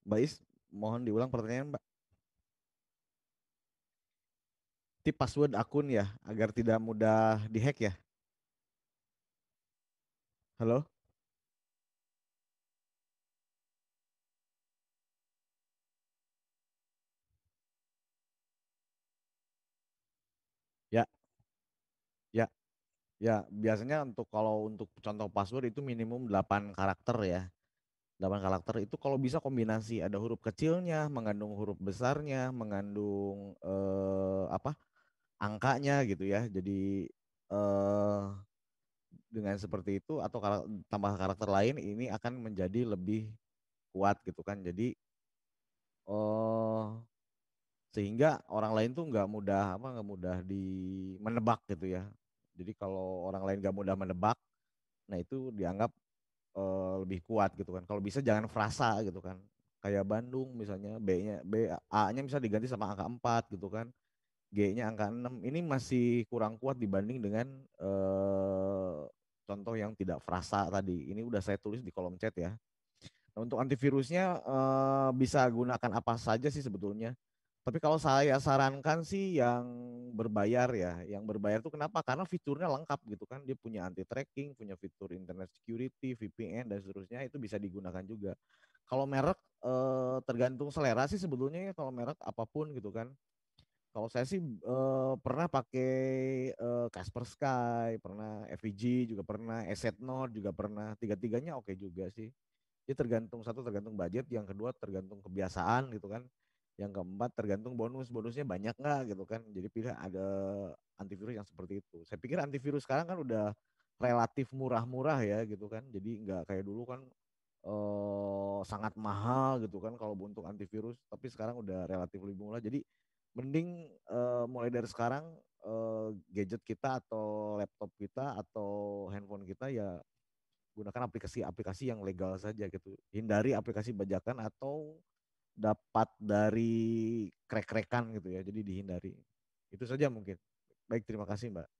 Speaker 6: Mbak Is, mohon diulang pertanyaan, Mbak. Tip password akun ya, agar tidak mudah dihack ya. Halo? Ya, ya, ya. Biasanya kalau untuk contoh password itu minimum 8 karakter ya. 8 karakter itu kalau bisa kombinasi, ada huruf kecilnya, mengandung huruf besarnya, mengandung angkanya gitu ya. Jadi dengan seperti itu atau tambah karakter lain ini akan menjadi lebih kuat gitu kan. Jadi sehingga orang lain tuh nggak mudah menebak gitu ya. Jadi kalau orang lain nggak mudah menebak, nah itu dianggap lebih kuat gitu kan. Kalau bisa jangan frasa gitu kan. Kayak Bandung misalnya A-nya bisa diganti sama angka 4 gitu kan. G-nya angka 6. Ini masih kurang kuat dibanding dengan contoh yang tidak frasa tadi. Ini udah saya tulis di kolom chat ya. Nah, untuk antivirusnya bisa gunakan apa saja sih sebetulnya. Tapi kalau saya sarankan sih yang berbayar ya. Yang berbayar itu kenapa? Karena fiturnya lengkap gitu kan. Dia punya anti tracking, punya fitur internet security, VPN dan seterusnya, itu bisa digunakan juga. Kalau merek tergantung selera sih sebetulnya ya, kalau merek apapun gitu kan. Kalau saya sih pernah pakai Kaspersky, pernah FVG juga pernah, Asset Node juga pernah. Tiga-tiganya oke juga sih. Dia tergantung budget, yang kedua tergantung kebiasaan gitu kan. Yang keempat tergantung bonusnya banyak nggak gitu kan. Jadi pilih ada antivirus yang seperti itu. Saya pikir antivirus sekarang kan udah relatif murah-murah ya gitu kan. Jadi nggak kayak dulu kan sangat mahal gitu kan kalau untuk antivirus. Tapi sekarang udah relatif lebih murah. Jadi mending mulai dari sekarang gadget kita atau laptop kita atau handphone kita ya gunakan aplikasi-aplikasi yang legal saja gitu. Hindari aplikasi bajakan atau dapat dari crack-crackan gitu ya. Jadi dihindari. Itu saja mungkin. Baik, terima kasih Mbak.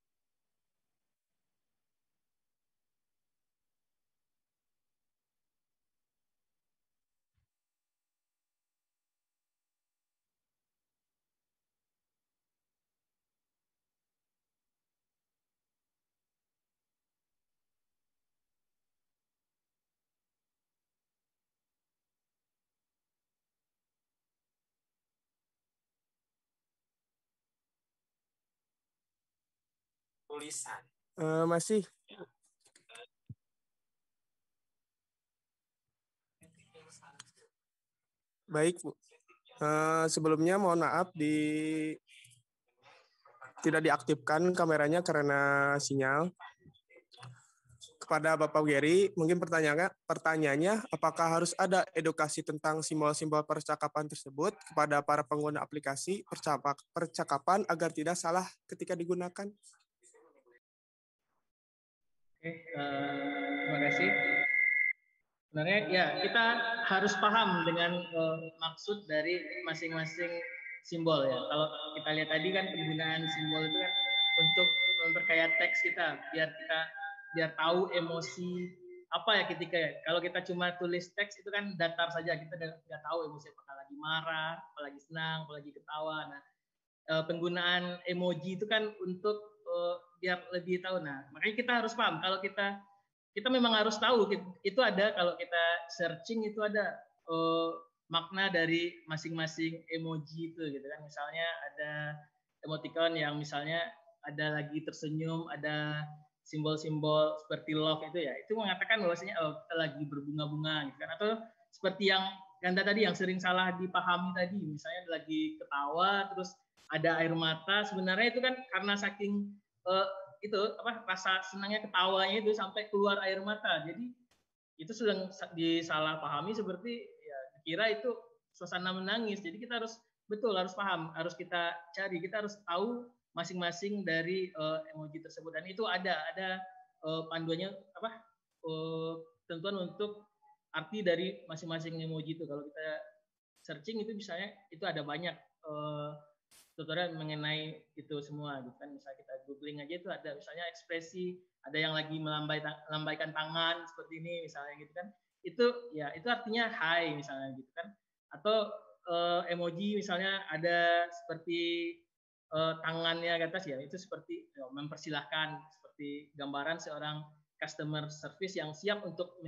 Speaker 10: Tulisan. Masih. Baik, Bu. Sebelumnya mohon maaf tidak diaktifkan kameranya karena sinyal. Kepada Bapak Gary, mungkin pertanyaannya, apakah harus ada edukasi tentang simbol-simbol percakapan tersebut kepada para pengguna aplikasi percakapan agar tidak salah ketika digunakan?
Speaker 4: Oke, terima kasih. Sebenarnya ya kita harus paham dengan maksud dari masing-masing simbol ya. Kalau kita lihat tadi kan penggunaan simbol itu kan untuk memperkaya teks kita biar tahu emosi apa ya ketika ya. Kalau kita cuma tulis teks itu kan datar saja, kita nggak tahu emosi apakah lagi marah, apalagi senang, apalagi ketawa. Nah, penggunaan emoji itu kan untuk biar lebih tahu. Nah, makanya kita harus paham kalau kita memang harus tahu itu ada, kalau kita searching itu ada makna dari masing-masing emoji itu gitu kan. Misalnya ada emoticon yang misalnya ada lagi tersenyum, ada simbol-simbol seperti love itu ya, itu mengatakan bahwasanya kita lagi berbunga-bunga gitu kan. Atau seperti yang Ganda tadi yang sering salah dipahami tadi, misalnya lagi ketawa terus ada air mata, sebenarnya itu kan karena saking itu rasa senangnya ketawanya itu sampai keluar air mata. Jadi itu sedang disalahpahami seperti ya kira itu suasana menangis. Jadi kita harus harus paham, harus kita cari, kita harus tahu masing-masing dari emoji tersebut, dan itu ada panduannya tentuan untuk arti dari masing-masing emoji itu. Kalau kita searching itu misalnya itu ada banyak tutorial mengenai itu semua gitu kan. Misalnya kita googling aja itu ada misalnya ekspresi, ada yang lagi melambaikan tangan seperti ini misalnya gitu kan. Itu ya itu artinya hai misalnya gitu kan. Atau emoji misalnya ada seperti tangannya ke atas ya, itu seperti mempersilahkan, seperti gambaran seorang customer service yang siap untuk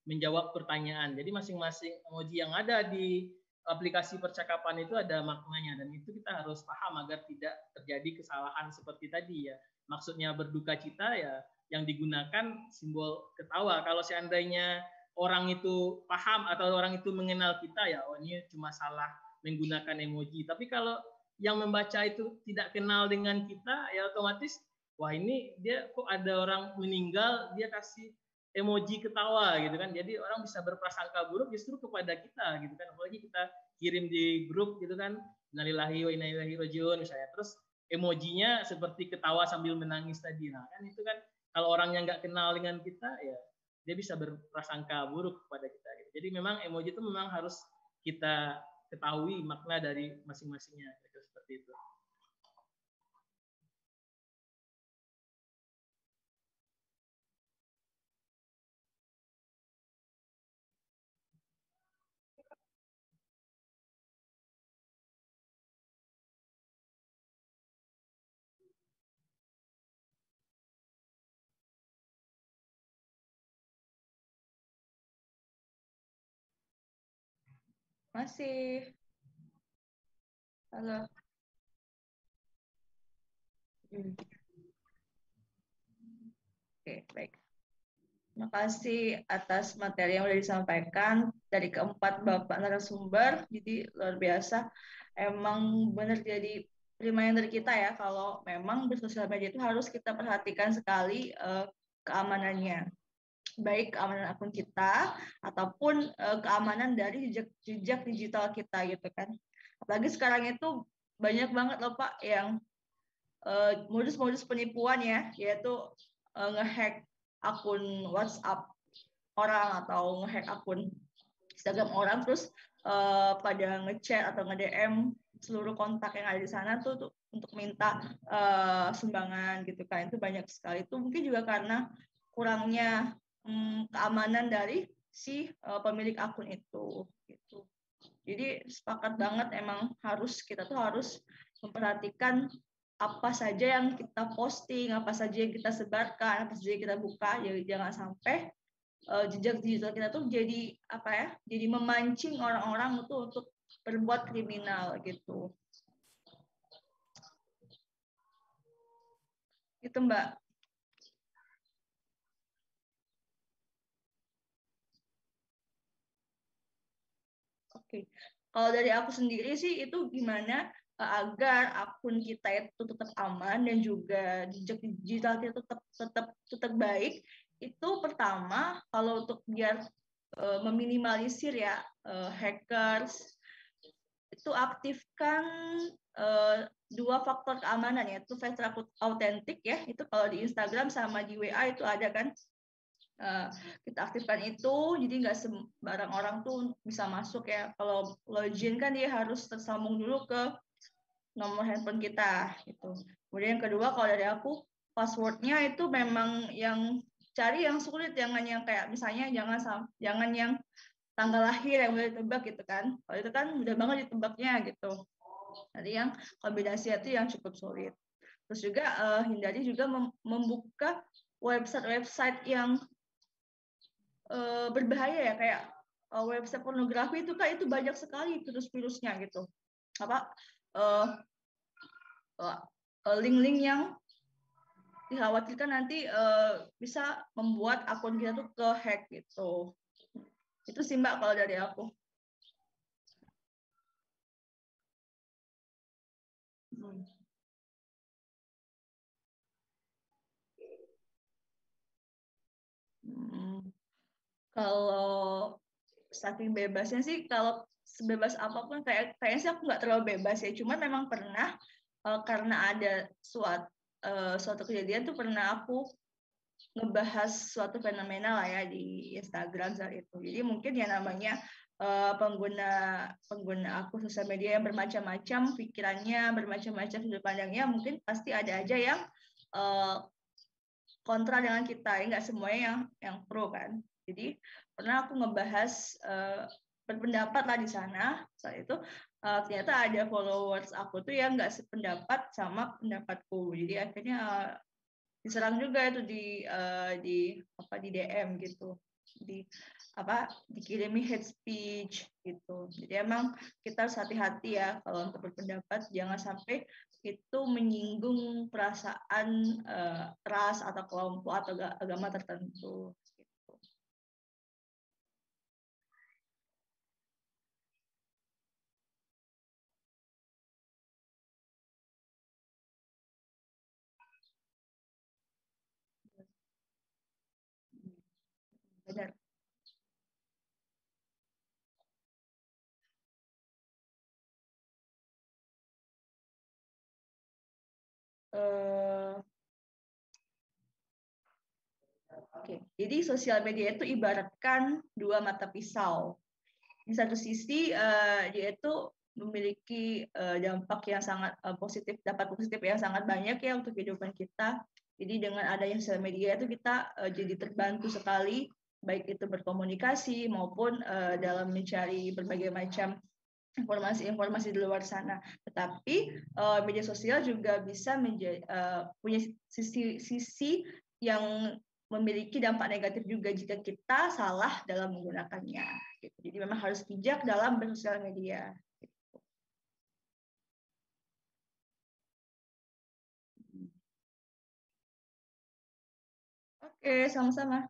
Speaker 4: menjawab pertanyaan. Jadi masing-masing emoji yang ada di aplikasi percakapan itu ada maknanya, dan itu kita harus paham agar tidak terjadi kesalahan seperti tadi ya. Maksudnya berduka cita ya yang digunakan simbol ketawa. Kalau seandainya orang itu paham atau orang itu mengenal kita ya, oh ini cuma salah menggunakan emoji. Tapi kalau yang membaca itu tidak kenal dengan kita ya otomatis wah ini dia kok ada orang meninggal dia kasih emoji ketawa gitu kan. Jadi orang bisa berprasangka buruk justru kepada kita gitu kan. Apalagi kita kirim di grup gitu kan, innalillahi wa inna ilaihi rajiun misalnya. Terus emojinya seperti ketawa sambil menangis tadi. Nah kan itu kan kalau orangnya nggak kenal dengan kita ya dia bisa berprasangka buruk kepada kita gitu. Jadi memang emoji itu memang harus kita ketahui makna dari masing-masingnya seperti itu.
Speaker 11: Masih. Halo. Oke, baik. Terima kasih atas materi yang sudah disampaikan dari keempat Bapak narasumber. Jadi luar biasa. Emang benar jadi reminder kita ya kalau memang bersosial media itu harus kita perhatikan sekali keamanannya. Baik keamanan akun kita ataupun keamanan dari jejak digital kita gitu kan. Apalagi sekarang itu banyak banget loh Pak yang modus-modus penipuan ya, yaitu ngehack akun WhatsApp orang atau ngehack akun Instagram orang, terus pada ngechat atau nge-DM seluruh kontak yang ada di sana tuh untuk minta sumbangan gitu kan. Itu banyak sekali. Itu mungkin juga karena kurangnya keamanan dari si pemilik akun itu gitu. Jadi sepakat banget emang kita tuh harus memperhatikan apa saja yang kita posting, apa saja yang kita sebarkan, apa saja yang kita buka. Jadi jangan sampai jejak digital kita tuh jadi jadi memancing orang-orang itu untuk berbuat kriminal gitu. Gitu Mbak. Oke, kalau dari aku sendiri sih itu gimana agar akun kita itu tetap aman dan juga jejak digital kita tetap baik. Itu pertama kalau untuk biar meminimalisir ya hackers itu aktifkan 2 faktor keamanan, yaitu factor autentik ya, itu kalau di Instagram sama di WA itu ada kan. Kita aktifkan itu, jadi nggak sembarang orang tuh bisa masuk ya. Kalau login kan dia harus tersambung dulu ke nomor handphone kita gitu. Kemudian yang kedua kalau dari aku passwordnya itu memang yang cari yang sulit, jangan yang kayak misalnya jangan yang tanggal lahir yang udah ditebak gitu kan. Kalau itu kan mudah banget ditebaknya gitu. Nanti yang kombinasi itu yang cukup sulit. Terus juga hindari juga membuka website yang berbahaya ya, kayak website pornografi itu kan itu banyak sekali virus-virusnya gitu. Link-link yang dikhawatirkan nanti bisa membuat akun kita tuh ke hack gitu. Itu sih Mbak kalau dari aku. Kalau saking bebasnya sih, kalau sebebas apapun kayaknya sih aku nggak terlalu bebas ya. Cuman memang pernah karena ada suatu kejadian tuh pernah aku ngebahas suatu fenomena lah ya di Instagram saat itu. Jadi mungkin ya namanya pengguna akun sosial media yang bermacam-macam pikirannya, bermacam-macam sudut pandangnya, mungkin pasti ada aja yang kontra dengan kita, ya nggak semuanya yang pro kan. Jadi pernah aku ngebahas berpendapat lah di sana, saat itu ternyata ada followers aku tuh yang nggak sependapat sama pendapatku. Jadi akhirnya diserang juga itu di DM gitu, dikirimi hate speech gitu. Jadi emang kita harus hati-hati ya kalau untuk berpendapat, jangan sampai itu menyinggung perasaan ras atau kelompok atau agama tertentu. Gitu. Benar. Oke, jadi sosial media itu ibaratkan dua mata pisau. Di satu sisi dia itu memiliki dampak yang sangat positif, dapat positif yang sangat banyak ya untuk kehidupan kita. Jadi dengan adanya sosial media itu kita jadi terbantu sekali, baik itu berkomunikasi maupun dalam mencari berbagai macam informasi-informasi di luar sana. Tetapi media sosial juga bisa punya sisi yang memiliki dampak negatif juga jika kita salah dalam menggunakannya. Gitu. Jadi memang harus bijak dalam bersosial media. Gitu. Oke, sama-sama.